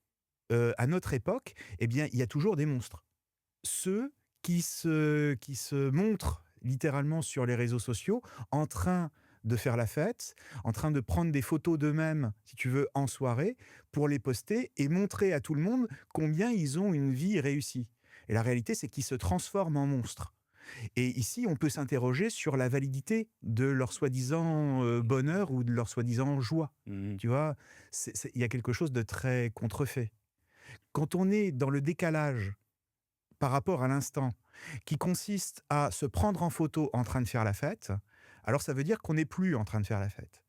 à notre époque, eh bien, il y a toujours des monstres. Ceux qui se montrent littéralement sur les réseaux sociaux en train de faire la fête, en train de prendre des photos d'eux-mêmes, si tu veux, en soirée, pour les poster et montrer à tout le monde combien ils ont une vie réussie. Et la réalité, c'est qu'ils se transforment en monstres. Et ici, on peut s'interroger sur la validité de leur soi-disant, bonheur ou de leur soi-disant joie. Mmh. Tu vois? Il y a quelque chose de très contrefait. Quand on est dans le décalage par rapport à l'instant, qui consiste à se prendre en photo en train de faire la fête, alors ça veut dire qu'on n'est plus en train de faire la fête.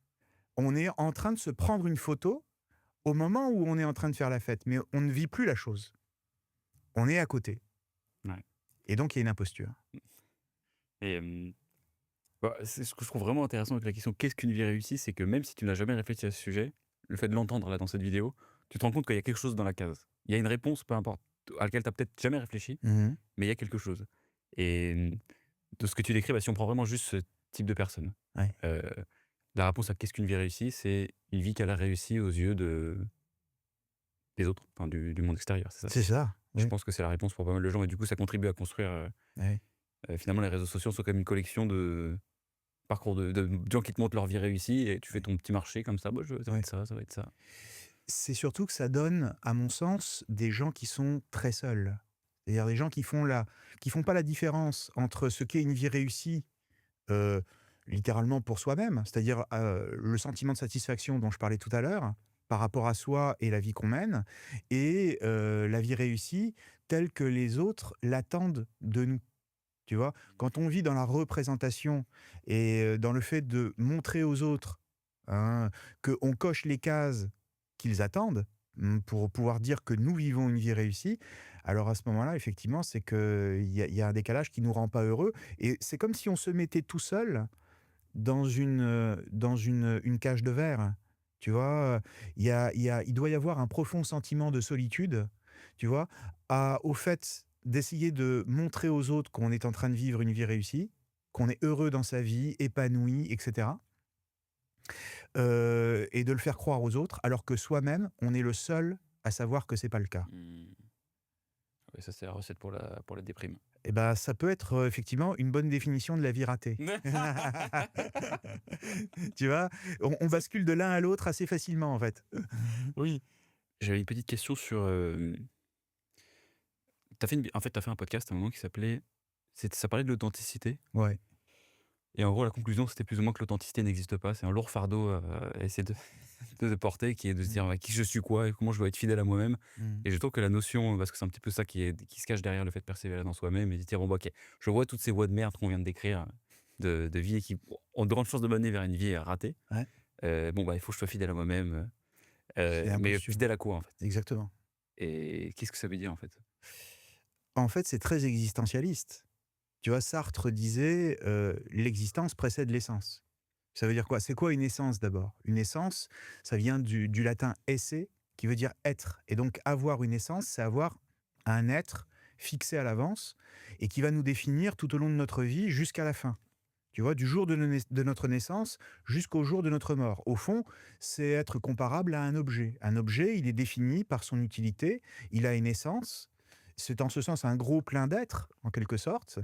On est en train de se prendre une photo au moment où on est en train de faire la fête, mais on ne vit plus la chose. On est à côté. Ouais. Et donc il y a une imposture. Et bah, c'est ce que je trouve vraiment intéressant avec la question «Qu'est-ce qu'une vie réussie?» c'est que même si tu n'as jamais réfléchi à ce sujet, le fait de l'entendre là dans cette vidéo, tu te rends compte qu'il y a quelque chose dans la case. Il y a une réponse, peu importe, à laquelle tu as peut-être jamais réfléchi, Mmh. mais il y a quelque chose. Et de ce que tu décris, bah, si on prend vraiment juste ce type de personne, Ouais. heu, la réponse à «Qu'est-ce qu'une vie réussie?» c'est une vie qu'elle a réussi aux yeux des autres, enfin du monde extérieur, c'est ça? C'est ça, Je oui. pense que c'est la réponse pour pas mal de gens et du coup ça contribue à construire, Ouais. finalement les réseaux sociaux sont comme une collection de parcours de gens qui te montrent leur vie réussie et tu fais Ouais. ton petit marché comme ça, bah, je ça va Ouais. être ça, ça va être ça. C'est surtout que ça donne, à mon sens, des gens qui sont très seuls. C'est-à-dire des gens qui font pas la différence entre ce qu'est une vie réussie, heu, littéralement pour soi-même, c'est-à-dire, le sentiment de satisfaction dont je parlais tout à l'heure, par rapport à soi et la vie qu'on mène et la vie réussie telle que les autres l'attendent de nous, tu vois? Quand on vit dans la représentation et dans le fait de montrer aux autres, hein, qu'on coche les cases qu'ils attendent, pour pouvoir dire que nous vivons une vie réussie, alors à ce moment-là, effectivement, c'est qu'il y a un décalage qui nous rend pas heureux et c'est comme si on se mettait tout seul dans une cage de verre, tu vois? Il doit y avoir un profond sentiment de solitude, tu vois? Au fait d'essayer de montrer aux autres qu'on est en train de vivre une vie réussie, qu'on est heureux dans sa vie, épanoui et cetera, et de le faire croire aux autres, alors que soi-même, on est le seul à savoir que c'est pas le cas. Mmh. Ouais, ça c'est la recette pour la déprime. Et ben, ça peut être, effectivement une bonne définition de la vie ratée. Tu vois? On bascule de l'un à l'autre assez facilement, en fait. Oui. J'avais une petite question sur, tu as fait un podcast à un moment qui s'appelait ça parlait de l'authenticité Ouais. et en gros la conclusion c'était plus ou moins que l'authenticité n'existe pas. C'est un lourd fardeau, à essayer de porter qui est de se Mmh. dire: «Bah, qui je suis quoi et comment je dois être fidèle à moi-même?» Mmh. et je trouve que la notion parce que c'est un petit peu ça qui se cache derrière le fait de persévérer dans soi-même et de dire: «Bon bah, OK, je vois toutes ces voies de merde qu'on vient de décrire, de vie qui ont de grandes chances de mener vers une vie, ratée. Ouais, Bon bah, il faut que je sois fidèle à moi-même, c'est mais l'imposture. fidèle à quoi en fait?» Exactement. et qu'est-ce que ça veut dire en fait? En fait, c'est très existentialiste. Tu vois, Sartre disait, «L'existence précède l'essence». Ça veut dire quoi? C'est quoi une essence d'abord? Une essence, ça vient du latin esse, qui veut dire être et donc avoir une essence, c'est avoir un être fixé à l'avance et qui va nous définir tout au long de notre vie jusqu'à la fin. Tu vois? Du jour de notre naissance jusqu'au jour de notre mort. Au fond, c'est être comparable à un objet. Un objet, il est défini par son utilité, il a une essence. C'est en ce sens un gros plein d'être, en quelque sorte,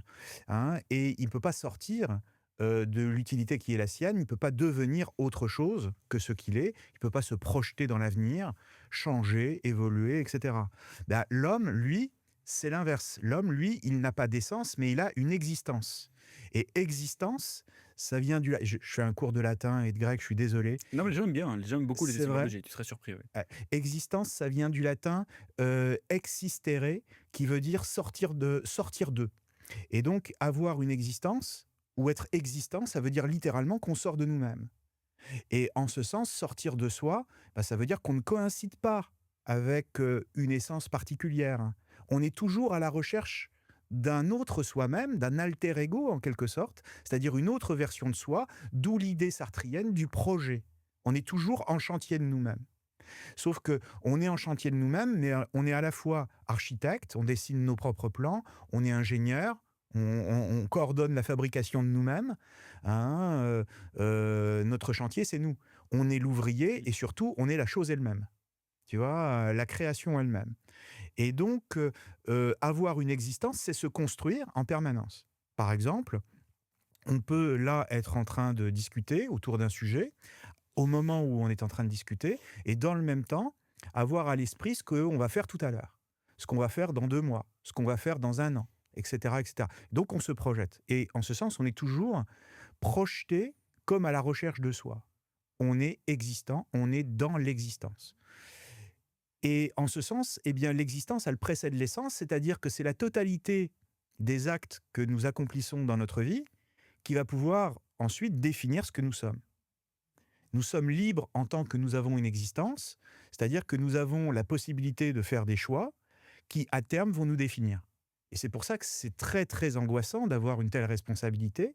hein, et il ne peut pas sortir, de l'utilité qui est la sienne. Il ne peut pas devenir autre chose que ce qu'il est. Il ne peut pas se projeter dans l'avenir, changer, évoluer et cetera. Bah, l'homme, lui, c'est l'inverse. L'homme, lui, il n'a pas d'essence, mais il a une existence. Et existence, ça vient du je fais un cours de latin et de grec, je suis désolé. Non, mais j'aime bien, hein, j'aime beaucoup les C'est vrai. étymologies, tu serais surpris, ouais. Existence, ça vient du latin, existere, qui veut dire sortir de. Et donc avoir une existence ou être existant, ça veut dire littéralement qu'on sort de nous-mêmes. Et en ce sens, sortir de soi, bah, ça veut dire qu'on ne coïncide pas avec, une essence particulière. On est toujours à la recherche d'un autre soi-même, d'un alter ego en quelque sorte, c'est-à-dire une autre version de soi, d'où l'idée sartrienne du projet. On est toujours en chantier de nous-mêmes. Sauf que on est en chantier de nous-mêmes, mais on est à la fois architecte, on dessine nos propres plans, on est ingénieur, on coordonne la fabrication de nous-mêmes, hein, notre chantier, c'est nous. On est l'ouvrier et surtout, on est la chose elle-même, tu vois? La création elle-même et donc avoir une existence, c'est se construire en permanence. Par exemple, on peut là être en train de discuter autour d'un sujet au moment où on est en train de discuter et dans le même temps, avoir à l'esprit ce qu'on va faire tout à l'heure, ce qu'on va faire dans 2 mois, ce qu'on va faire dans 1 an, et cetera, et cetera. Donc on se projette et en ce sens, on est toujours projeté comme à la recherche de soi. On est existant, on est dans l'existence et en ce sens, eh bien, l'existence, elle précède l'essence, c'est-à-dire que c'est la totalité des actes que nous accomplissons dans notre vie qui va pouvoir ensuite définir ce que nous sommes. Nous sommes libres en tant que nous avons une existence, c'est-à-dire que nous avons la possibilité de faire des choix qui, à terme, vont nous définir. Et c'est pour ça que c'est très, très angoissant d'avoir une telle responsabilité.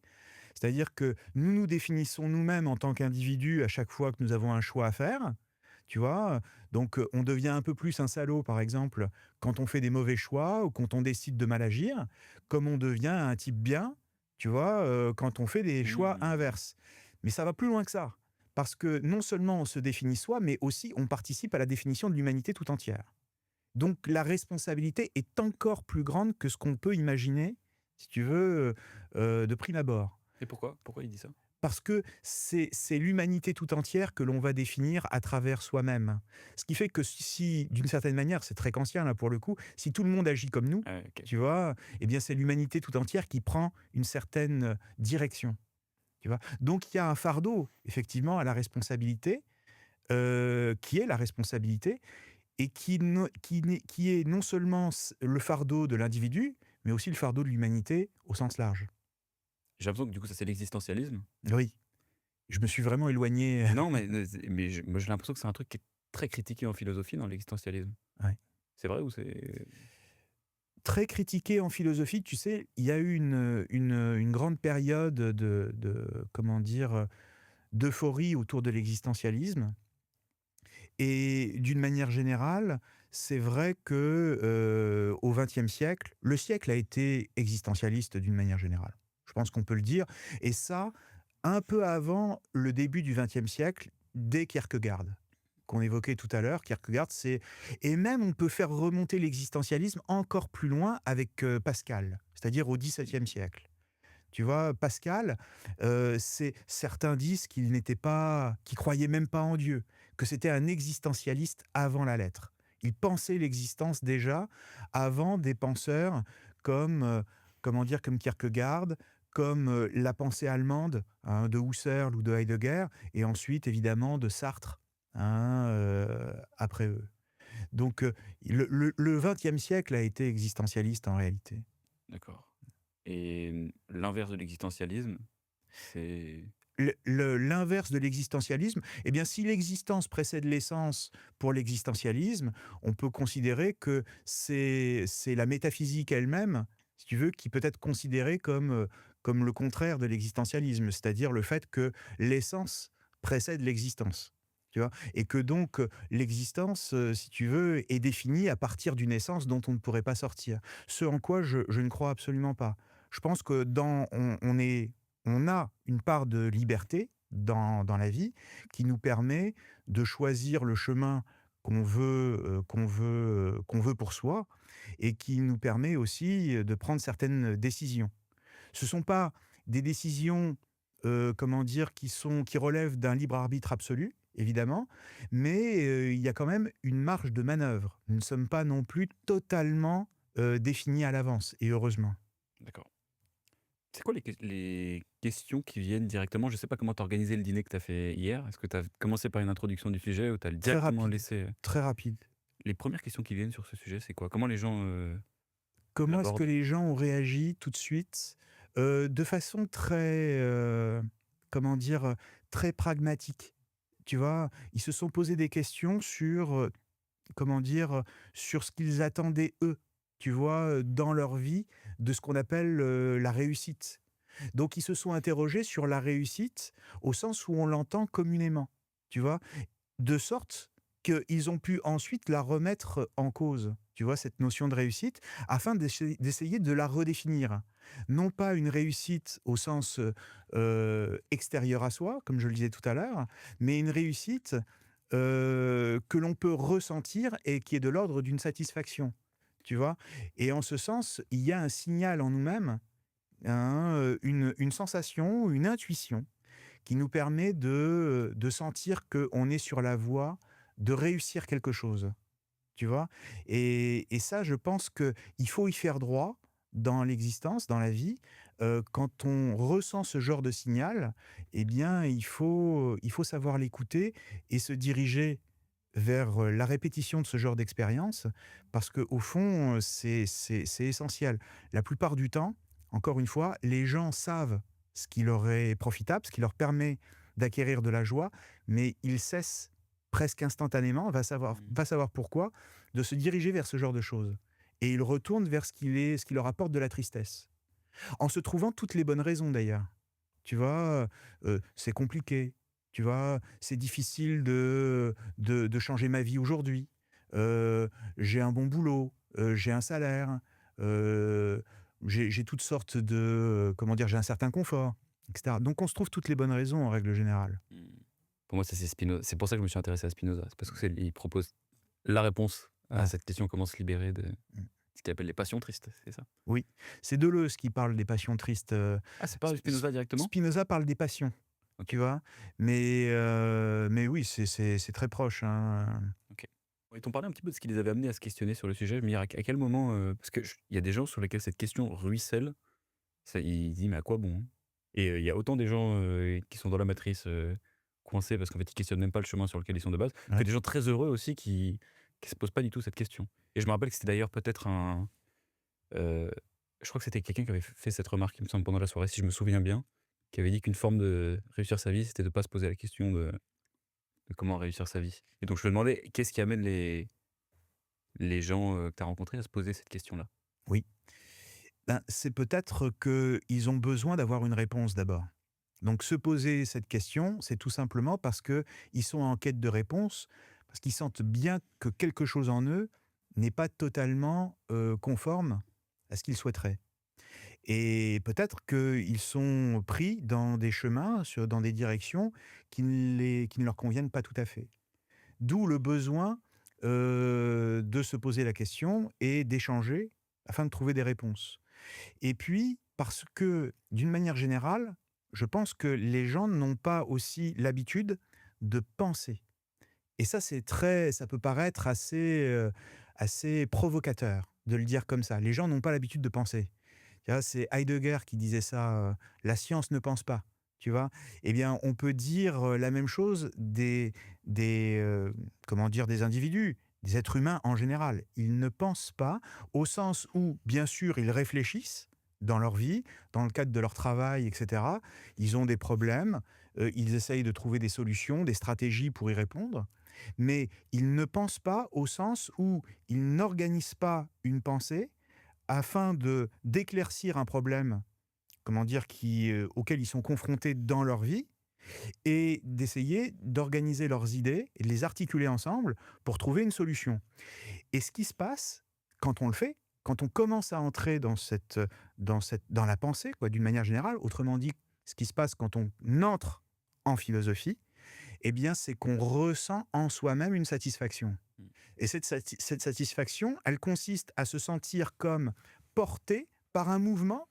C'est-à-dire que nous nous définissons nous-mêmes en tant qu'individus à chaque fois que nous avons un choix à faire. Tu vois? Donc, on devient un peu plus un salaud, par exemple, quand on fait des mauvais choix ou quand on décide de mal agir, comme on devient un type bien, tu vois? Quand on fait des choix Mmh. inverses. Mais ça va plus loin que ça. Parce que non seulement on se définit soi, mais aussi on participe à la définition de l'humanité tout entière. Donc la responsabilité est encore plus grande que ce qu'on peut imaginer, si tu veux, de prime abord. Et pourquoi? Pourquoi il dit ça? Parce que c'est l'humanité tout entière que l'on va définir à travers soi-même. Ce qui fait que si d'une certaine manière, c'est très kantien là pour le coup, si tout le monde agit comme nous, Ah ouais, OK. tu vois? Eh bien c'est l'humanité tout entière qui prend une certaine, direction, tu vois? Donc il y a un fardeau effectivement à la responsabilité, qui est la responsabilité et qui est non seulement le fardeau de l'individu, mais aussi le fardeau de l'humanité au sens large. J'ai l'impression que du coup ça c'est l'existentialisme. Oui, je me suis vraiment éloigné. Non, mais moi j'ai l'impression que c'est un truc qui est très critiqué en philosophie dans l'existentialisme. Ouais. C'est vrai ou c'est Très critiqué en philosophie, tu sais, il y a eu une grande période comment dire, d'euphorie autour de l'existentialisme et d'une manière générale, c'est vrai que, au XXe siècle, le siècle a été existentialiste d'une manière générale. Je pense qu'on peut le dire et ça, un peu avant le début du XXe siècle, dès Kierkegaard, qu'on évoquait tout à l'heure. Kierkegaard, c'est et même on peut faire remonter l'existentialisme encore plus loin avec, Pascal, c'est-à-dire au XVIIe siècle. Tu vois? Pascal, c'est certains disent qu'il croyait même pas en Dieu, que c'était un existentialiste avant la lettre. Il pensait l'existence déjà avant des penseurs comme, comment dire? Comme Kierkegaard, comme, la pensée allemande, hein, de Husserl ou de Heidegger et ensuite évidemment de Sartre, hein, après eux. Donc, le 20 siècle a été existentialiste en réalité. d'accord. Et l'inverse de l'existentialisme, c'est L'inverse de l'existentialisme, eh bien, si l'existence précède l'essence pour l'existentialisme, on peut considérer que c'est la métaphysique elle-même, si tu veux, qui peut être considérée comme, comme le contraire de l'existentialisme, c'est-à-dire le fait que l'essence précède l'existence. Tu vois? Et que donc, l'existence, si tu veux, est définie à partir d'une essence dont on ne pourrait pas sortir. Ce en quoi je ne crois absolument pas. Je pense que on a une part de liberté dans la vie qui nous permet de choisir le chemin qu'on veut pour soi et qui nous permet aussi, de prendre certaines décisions. Ce ne sont pas des décisions, comment dire? Qui relèvent d'un libre arbitre absolu, évidemment, mais, il y a quand même une marge de manœuvre. Nous ne sommes pas non plus totalement, définis à l'avance et heureusement. d'accord. C'est quoi les questions qui viennent directement? Je sais pas comment tu as organisé le dîner que tu as fait hier. Est-ce que tu as commencé par une introduction du sujet ou tu as Très directement rapide, laissé, très rapide. les premières questions qui viennent sur ce sujet, c'est quoi? Comment les gens, Comment est-ce que l'abordent? les gens ont réagi tout de suite? De façon très, comment dire? Très pragmatique. Tu vois? Ils se sont posés des questions sur, comment dire? Sur ce qu'ils attendaient eux, tu vois? Dans leur vie, de ce qu'on appelle, la réussite. Donc ils se sont interrogés sur la réussite au sens où on l'entend communément. tu vois? De sorte qu'ils ont pu ensuite la remettre en cause, tu vois, cette notion de réussite, afin d'essayer de la redéfinir. Non pas une réussite au sens, extérieur à soi, comme je le disais tout à l'heure, mais une réussite, que l'on peut ressentir et qui est de l'ordre d'une satisfaction, tu vois? Et en ce sens, il y a un signal en nous-mêmes, une sensation, une intuition qui nous permet de sentir qu'on est sur la voie de réussir quelque chose, tu vois? Et ça, je pense qu'il faut y faire droit dans l'existence, dans la vie. Quand on ressent ce genre de signal, eh bien, il faut savoir l'écouter et se diriger vers, la répétition de ce genre d'expérience parce qu'au fond, c'est essentiel. La plupart du temps, encore une fois, les gens savent ce qui leur est profitable, ce qui leur permet d'acquérir de la joie, mais ils cessent presque instantanément, Mmh. va savoir pourquoi, de se diriger vers ce genre de choses et ils retournent vers ce qui leur apporte de la tristesse. En se trouvant toutes les bonnes raisons d'ailleurs. Tu vois? C'est compliqué, tu vois? C'est difficile de changer ma vie aujourd'hui. J'ai un bon boulot, j'ai un salaire, heu, j'ai toutes sortes de, comment dire? J'ai un certain confort et cetera. Donc on se trouve toutes les bonnes raisons en règle générale. Mmh. Pour moi, ça, c'est Spinoza. C'est pour ça que je me suis intéressé à Spinoza. C'est parce que il propose la réponse à Ah, cette question, comment se libérer de mmh. ce qu'il appelle les passions tristes, c'est ça? Oui, c'est Deleuze qui parle des passions tristes, Ah, c'est pas Spinoza directement? Spinoza parle des passions, tu OK, vois? Mais oui, c'est très proche, hein. OK. Et tu parlais un petit peu de ce qui les avait amenés à se questionner sur le sujet. Je me dis à quel moment, parce que il y a des gens sur lesquels cette question ruisselle, ça ils disent: «Mais à quoi bon?» Et il y a autant des gens, qui sont dans la matrice, coincés parce qu'en fait, ils questionnent même pas le chemin sur lequel ils sont de base, que Ouais. des gens très heureux aussi qui se posent pas du tout cette question. Et je me rappelle que c'était d'ailleurs peut-être heu, je crois que c'était quelqu'un qui avait fait cette remarque, il me semble, pendant la soirée, si je me souviens bien, qui avait dit qu'une forme de réussir sa vie, c'était de pas se poser la question de comment réussir sa vie. Et donc je me demandais, qu'est-ce qui amène les gens, que tu as rencontrés à se poser cette question-là? Oui. Ben, c'est peut-être qu'ils ont besoin d'avoir une réponse d'abord. Donc se poser cette question, c'est tout simplement parce qu'ils sont en quête de réponse, parce qu'ils sentent bien que quelque chose en eux n'est pas totalement, conforme à ce qu'ils souhaiteraient. Et peut-être qu'ils sont pris dans des chemins, dans des directions qui ne leur conviennent pas tout à fait. D'où le besoin, de se poser la question et d'échanger afin de trouver des réponses. Et puis, parce que, d'une manière générale, je pense que les gens n'ont pas aussi l'habitude de penser. Et ça, ça peut paraître assez provocateur de le dire comme ça. Les gens n'ont pas l'habitude de penser. Tu vois, c'est Heidegger qui disait ça, «La science ne pense pas», tu vois? Eh bien, on peut dire, la même chose des comment dire? Des individus, des êtres humains en général. Ils ne pensent pas au sens où, bien sûr, ils réfléchissent dans leur vie, dans le cadre de leur travail et cetera. Ils ont des problèmes, ils essayent de trouver des solutions, des stratégies pour y répondre, mais ils ne pensent pas au sens où ils n'organisent pas une pensée afin de d'éclaircir un problème, comment dire, auquel ils sont confrontés dans leur vie et d'essayer d'organiser leurs idées et de les articuler ensemble pour trouver une solution. Et ce qui se passe quand on le fait, quand on commence à entrer dans la pensée, quoi, d'une manière générale, autrement dit, ce qui se passe quand on entre en philosophie, eh bien, c'est qu'on ressent en soi-même une satisfaction. Mmh. Et cette satisfaction, elle consiste à se sentir comme porté par un mouvement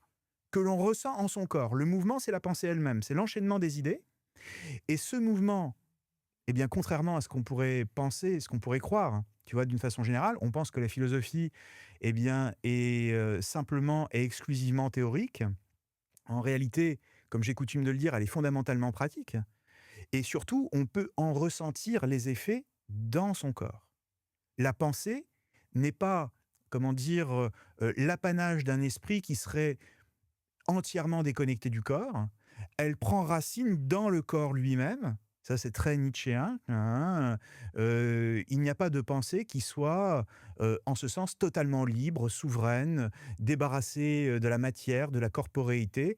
que l'on ressent en son corps. Le mouvement, c'est la pensée elle-même, c'est l'enchaînement des idées. Et ce mouvement, eh bien, contrairement à ce qu'on pourrait penser, ce qu'on pourrait croire, hein, tu vois, d'une façon générale, on pense que la philosophie, eh bien, est simplement et exclusivement théorique. En réalité, comme j'ai coutume de le dire, elle est fondamentalement pratique. Et surtout, on peut en ressentir les effets dans son corps. La pensée n'est pas, comment dire, l'apanage d'un esprit qui serait entièrement déconnecté du corps. Elle prend racine dans le corps lui-même. Ça, c'est très nietzschéen, hein. Il n'y a pas de pensée qui soit, en ce sens, totalement libre, souveraine, débarrassée, de la matière, de la corporéité.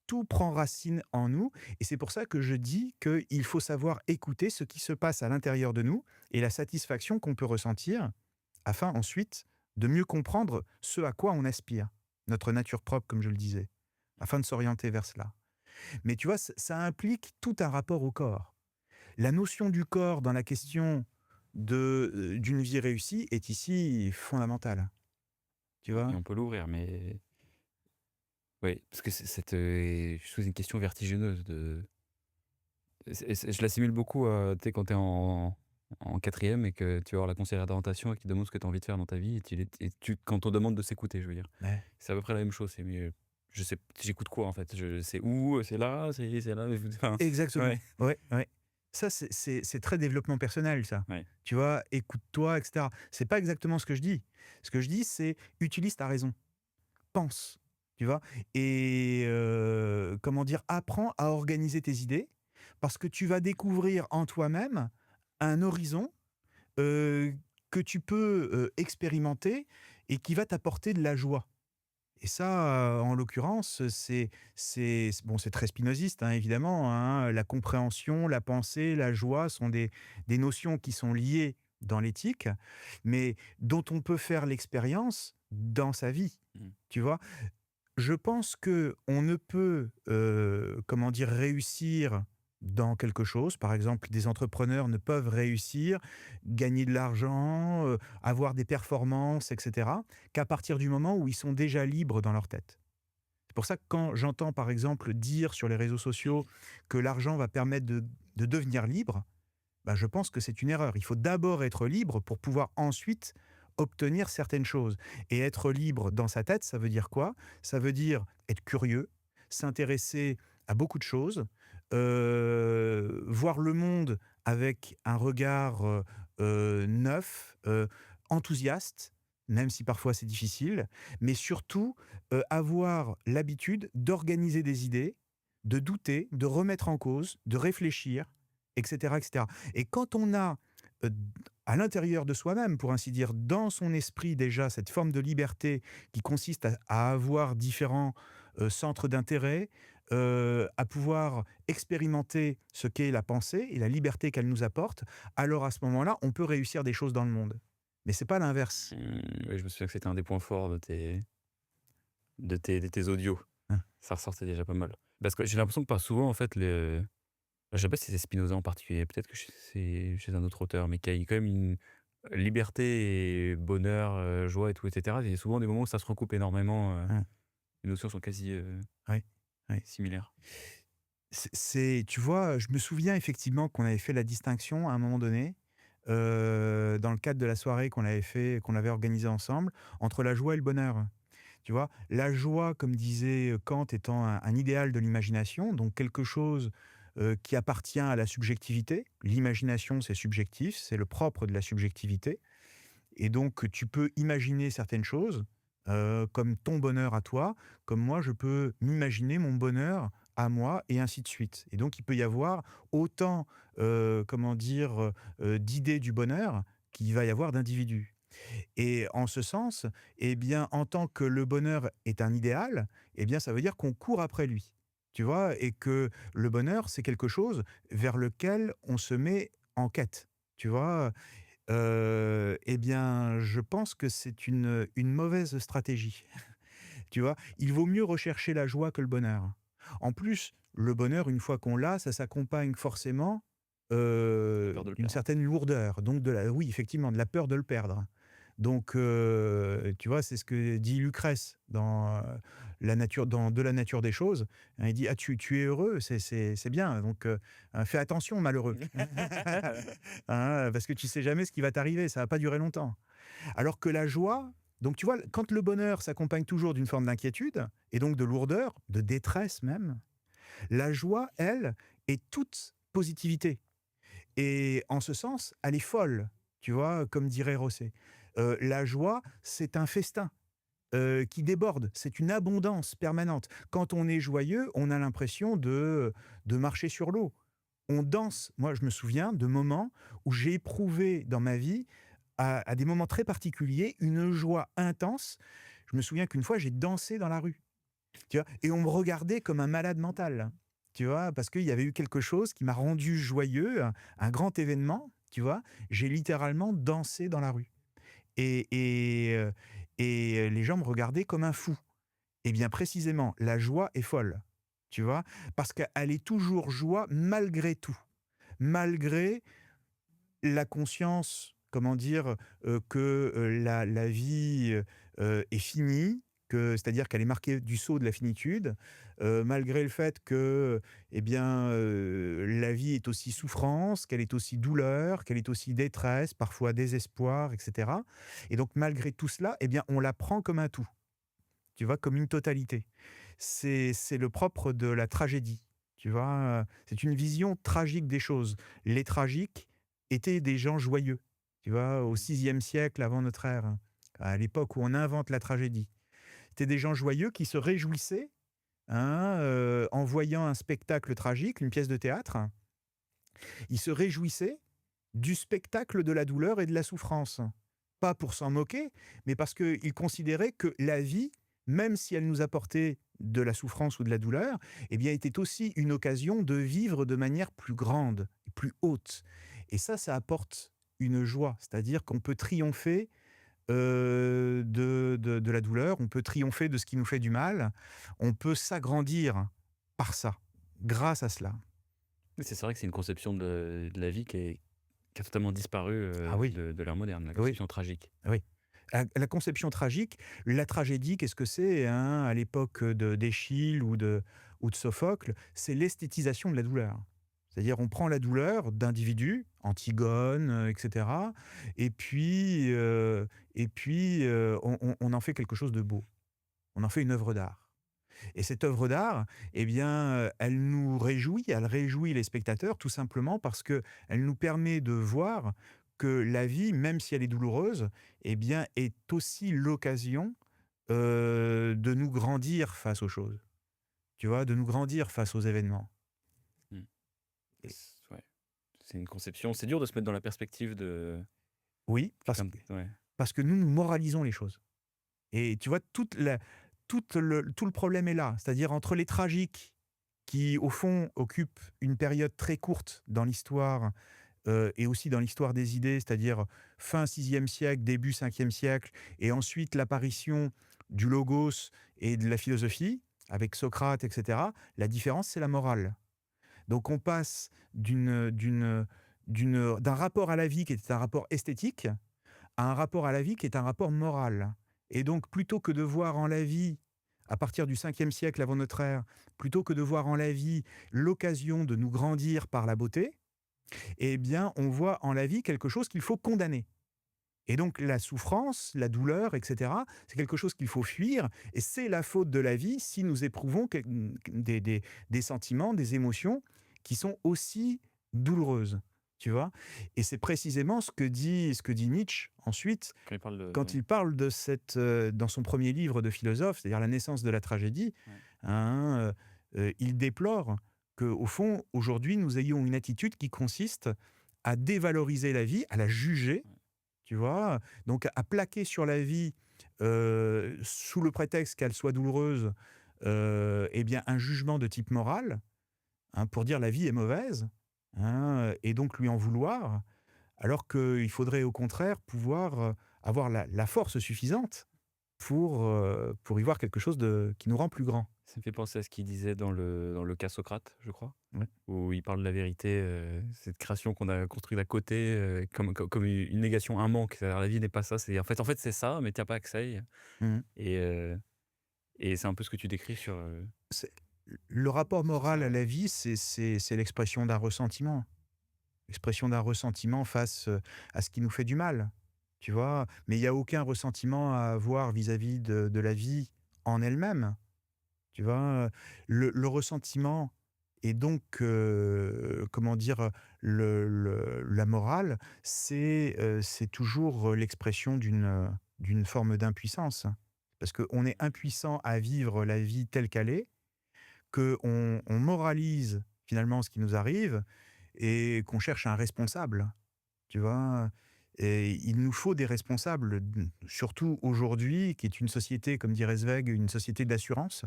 tout prend racine en nous et c'est pour ça que je dis qu'il faut savoir écouter ce qui se passe à l'intérieur de nous et la satisfaction qu'on peut ressentir afin ensuite de mieux comprendre ce à quoi on aspire, notre nature propre comme je le disais, afin de s'orienter vers cela. Mais tu vois, ça implique tout un rapport au corps. La notion du corps dans la question d'une vie réussie est ici fondamentale, tu et vois? on peut l'ouvrir, mais oui, parce que je trouve une question vertigineuse de c'est je l'assimile beaucoup à, tu sais, quand tu es en 4e et que tu vas voir la conseillère d'orientation et qui te demande ce que tu as envie de faire dans ta vie et tu quand on demande de s'écouter, je veux dire. Ouais. C'est à peu près la même chose, c'est mais, je sais j'écoute quoi en fait? C'est où? C'est là? C'est là? Enfin, Exactement. ouais, Ouais, ouais. Ça, c'est très développement personnel, ça. ouais. Tu vois? Écoute-toi, et cetera. C'est pas exactement ce que je dis. Ce que je dis, c'est: utilise ta raison, pense, tu vois? Et comment dire? Apprends à organiser tes idées parce que tu vas découvrir en toi-même un horizon, heu, que tu peux, expérimenter et qui va t'apporter de la joie. Et ça, en l'occurrence, c'est très spinoziste, hein, évidemment, hein. La compréhension, la pensée, la joie sont des notions qui sont liées dans l'éthique, mais dont on peut faire l'expérience dans sa vie, Mmh. tu vois? Je pense que on ne peut, comment dire? Réussir dans quelque chose, par exemple, des entrepreneurs ne peuvent réussir, gagner de l'argent, avoir des performances et cetera, qu'à partir du moment où ils sont déjà libres dans leur tête. C'est pour ça que quand j'entends, par exemple, dire sur les réseaux sociaux que l'argent va permettre de devenir libre, bah, je pense que c'est une erreur. Il faut d'abord être libre pour pouvoir ensuite obtenir certaines choses. Et être libre dans sa tête, ça veut dire quoi? Ça veut dire être curieux, s'intéresser à beaucoup de choses, voir le monde avec un regard neuf, enthousiaste, même si parfois c'est difficile, mais surtout avoir l'habitude d'organiser des idées, de douter, de remettre en cause, de réfléchir, etc., etc. Et quand on a, heu, à l'intérieur de soi-même, pour ainsi dire, dans son esprit déjà cette forme de liberté qui consiste à avoir différents, centres d'intérêt, à pouvoir expérimenter ce qu'est la pensée et la liberté qu'elle nous apporte, alors à ce moment-là, on peut réussir des choses dans le monde. Mais c'est pas l'inverse. Oui, je me souviens que c'était un des points forts de tes audios. Hein. Ça ressortait déjà pas mal. Parce que j'ai l'impression que par souvent en fait je sais pas si c'est Spinoza en particulier, peut-être que c'est chez un autre auteur, mais qui a quand même une liberté et bonheur, joie et tout et cetera. Il y a souvent des moments où ça se recoupe énormément, Hein. les notions sont quasi, Ouais, ouais. similaires. Tu vois, je me souviens effectivement qu'on avait fait la distinction à un moment donné, dans le cadre de la soirée qu'on avait organisée ensemble, entre la joie et le bonheur. Tu vois? La joie, comme disait, Kant, étant un idéal de l'imagination, donc quelque chose, qui appartient à la subjectivité. L'imagination, c'est subjectif, c'est le propre de la subjectivité et donc tu peux imaginer certaines choses, comme ton bonheur à toi, comme moi je peux m'imaginer mon bonheur à moi et ainsi de suite. Et donc il peut y avoir autant, comment dire, d'idées du bonheur qu'il va y avoir d'individus. Et en ce sens, eh bien, en tant que le bonheur est un idéal, eh bien, ça veut dire qu'on court après lui. Tu vois? Et que le bonheur, c'est quelque chose vers lequel on se met en quête. Tu vois? Eh bien, je pense que c'est une mauvaise stratégie. Tu vois? Il vaut mieux rechercher la joie que le bonheur. En plus, le bonheur, une fois qu'on l'a, ça s'accompagne forcément, La peur de le d'une perdre. certaine lourdeur, donc oui, effectivement, de la peur de le perdre. Donc tu vois, c'est ce que dit Lucrèce dans, dans De la nature des choses. Hein, il dit: «Ah tu es heureux, c'est bien, donc fais attention malheureux». Hein, parce que tu sais jamais ce qui va t'arriver, ça va pas durer longtemps. Alors que la joie, donc tu vois, quand le bonheur s'accompagne toujours d'une forme d'inquiétude et donc de lourdeur, de détresse même, la joie, elle, est toute positivité et en ce sens, elle est folle, tu vois? Comme dirait Rosset. La joie, c'est un festin, qui déborde, c'est une abondance permanente. Quand on est joyeux, on a l'impression de marcher sur l'eau. On danse. Moi, je me souviens de moments où j'ai éprouvé dans ma vie à des moments très particuliers, une joie intense. Je me souviens qu'une fois, j'ai dansé dans la rue. tu vois? Et on me regardait comme un malade mental, tu vois? Parce qu'il y avait eu quelque chose qui m'a rendu joyeux, un grand événement, tu vois? J'ai littéralement dansé dans la rue et et heu les gens me regardaient comme un fou. Et bien précisément, la joie est folle, tu vois? Parce qu'elle est toujours joie malgré tout. Malgré la conscience, comment dire? Que, la vie, est finie, que c'est-à-dire qu'elle est marquée du sceau de la finitude, malgré le fait que, eh bien, la vie est aussi souffrance, qu'elle est aussi douleur, qu'elle est aussi détresse, parfois désespoir et cetera. Et donc malgré tout cela, eh bien, on la prend comme un tout, tu vois? Comme une totalité. C'est le propre de la tragédie, tu vois? C'est une vision tragique des choses. Les tragiques étaient des gens joyeux, tu vois? Au Mmh. 6e siècle avant notre ère, hein, à l'époque où on invente la tragédie. C'était des gens joyeux qui se réjouissaient, hein, en voyant un spectacle tragique, une pièce de théâtre. Ils se réjouissaient du spectacle de la douleur et de la souffrance. Pas pour s'en moquer, mais parce qu'ils considéraient que la vie, même si elle nous apportait de la souffrance ou de la douleur, eh bien, était aussi une occasion de vivre de manière plus grande, plus haute. Et ça apporte une joie, c'est-à-dire qu'on peut triompher de la douleur, on peut triompher de ce qui nous fait du mal, on peut s'agrandir par ça, grâce à cela. Oui, c'est vrai que c'est une conception de la vie qui a totalement disparu, Ah oui, de l'ère moderne, la oui. conception tragique. Oui. La conception tragique, la tragédie, qu'est-ce que c'est, hein, à l'époque d'Échille ou de Sophocle? C'est l'esthétisation de la douleur. C'est-à-dire on prend la douleur d'individus, Antigone, et cetera, et puis, on en fait quelque chose de beau. On en fait une œuvre d'art. Et cette œuvre d'art, eh bien, elle nous réjouit, elle réjouit les spectateurs tout simplement parce que elle nous permet de voir que la vie, même si elle est douloureuse, eh bien, est aussi l'occasion, de nous grandir face aux choses. Tu vois? De nous grandir face aux événements. Mmh. Et Ouais, c'est une conception c'est dur de se mettre dans la perspective de oui, quelqu'un d ouais. parce que nous moralisons les choses. Et tu vois, tout le problème est là. C'est-à-dire entre les tragiques qui, au fond, occupent une période très courte dans l'histoire, et aussi dans l'histoire des idées, c'est-à-dire fin 6e siècle, début 5e siècle, et ensuite l'apparition du logos et de la philosophie, avec Socrate, et cetera. La différence, c'est la morale. Donc on passe d'un rapport à la vie qui était un rapport esthétique, à un rapport à la vie qui est un rapport moral. Et donc plutôt que de voir en la vie, à partir du 5e siècle avant notre ère, plutôt que de voir en la vie l'occasion de nous grandir par la beauté, eh bien, on voit en la vie quelque chose qu'il faut condamner. Et donc la souffrance, la douleur, et cetera, c'est quelque chose qu'il faut fuir et c'est la faute de la vie si nous éprouvons des sentiments, des émotions qui sont aussi douloureuses, tu vois? Et c'est précisément ce que dit Nietzsche ensuite Quand il parle de quand ouais, il parle de cette, dans son premier livre de philosophe, c'est-à-dire La naissance de la tragédie, ouais. hein, il déplore qu'au fond, aujourd'hui, nous ayons une attitude qui consiste à dévaloriser la vie, à la juger, Ouais. tu vois? Donc à plaquer sur la vie, sous le prétexte qu'elle soit douloureuse, eh bien, un jugement de type moral, hein, pour dire: «La vie est mauvaise», hein, et donc lui en vouloir. Alors qu'il faudrait au contraire pouvoir, avoir la force suffisante pour y voir quelque chose qui nous rend plus grand. Ça me fait penser à ce qu'il disait dans le cas Socrate, je crois, Ouais. où il parle de la vérité, cette création qu'on a construite à côté, comme une négation, un manque. C'est-à-dire la vie n'est pas ça, c'est en fait c'est ça, mais tu as pas accès Mmh. et heu et c'est un peu ce que tu décris sur, C'est le rapport sur moral ça, à ouais. la vie, c'est l'expression d'un ressentiment. L'expression d'un ressentiment face, à ce qui nous fait du mal, tu vois? Mais il y a aucun ressentiment à avoir vis-à-vis de la vie en elle-même, tu vois? Le ressentiment et donc, comment dire? La morale, c'est toujours, l'expression d'une forme d'impuissance. Parce qu'on est impuissant à vivre la vie telle qu'elle est, qu'on moralise finalement ce qui nous arrive et qu'on cherche un responsable, tu vois? Et il nous faut des responsables, surtout aujourd'hui, qui est une société, comme dirait Zweig, une société d'assurance.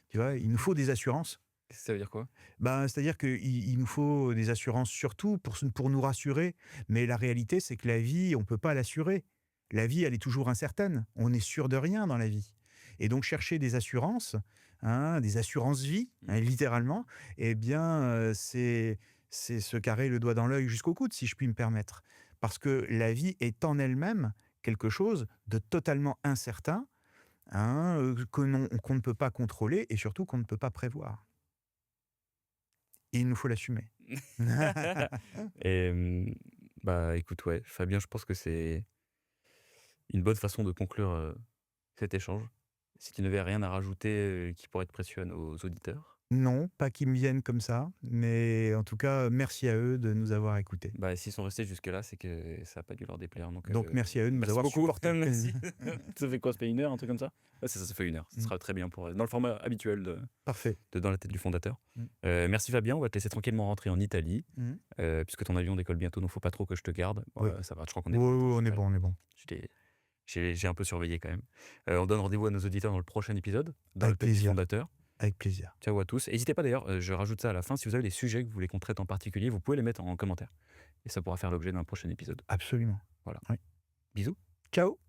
Tu vois? Il nous faut des assurances. Ça veut dire quoi? Ben, c'est-à-dire qu'il nous faut des assurances surtout pour nous rassurer, mais la réalité, c'est que la vie, on ne peut pas l'assurer. La vie, elle est toujours incertaine. On est sûr de rien dans la vie et donc chercher des assurances, hein, des assurances vie, Mmh. hein, littéralement, eh bien, c'est se carrer le doigt dans l'œil jusqu'au coude, si je puis me permettre. Parce que la vie est en elle-même quelque chose de totalement incertain, hein, qu'on ne peut pas contrôler et surtout qu'on ne peut pas prévoir. Et il nous faut l'assumer. Et bah, écoute, ouais, Fabien, je pense que c'est une bonne façon de conclure, cet échange. Si tu n'avais rien à rajouter, qui pourrait être précieux à nos auditeurs? Non, pas qu'ils me viennent comme ça, mais en tout cas, merci à eux de nous avoir écoutés. Bah, s'ils sont restés jusque-là, c'est que ça a pas dû leur déplaire, donc Donc merci à eux de nous merci avoir beaucoup. supportés. Merci. Ça fait quoi? Ça fait 1 heure, un truc comme ça? Ouais, c'est ça, ça fait 1 heure. Ça Mmh, sera très bien pour, dans le format habituel parfait. de Dans la tête du fondateur. Mmh, Merci Fabien, on va te laisser tranquillement rentrer en Italie, mmh. puisque ton avion décolle bientôt, donc faut pas trop que je te garde. Oui. Ça va, je crois qu'on est Oui, bon, oui, on est ouais. bon, on est bon. Je t'ai j'ai un peu surveillé quand même. On donne rendez-vous à nos auditeurs dans le prochain épisode, Dans la Avec tête du plaisir, fondateur. avec plaisir. Ciao à tous. N'hésitez pas d'ailleurs, je rajoute ça à la fin, si vous avez des sujets que vous voulez qu'on traite en particulier, vous pouvez les mettre en commentaire et ça pourra faire l'objet d'un prochain épisode. Absolument. Voilà. Oui. Bisous. Ciao.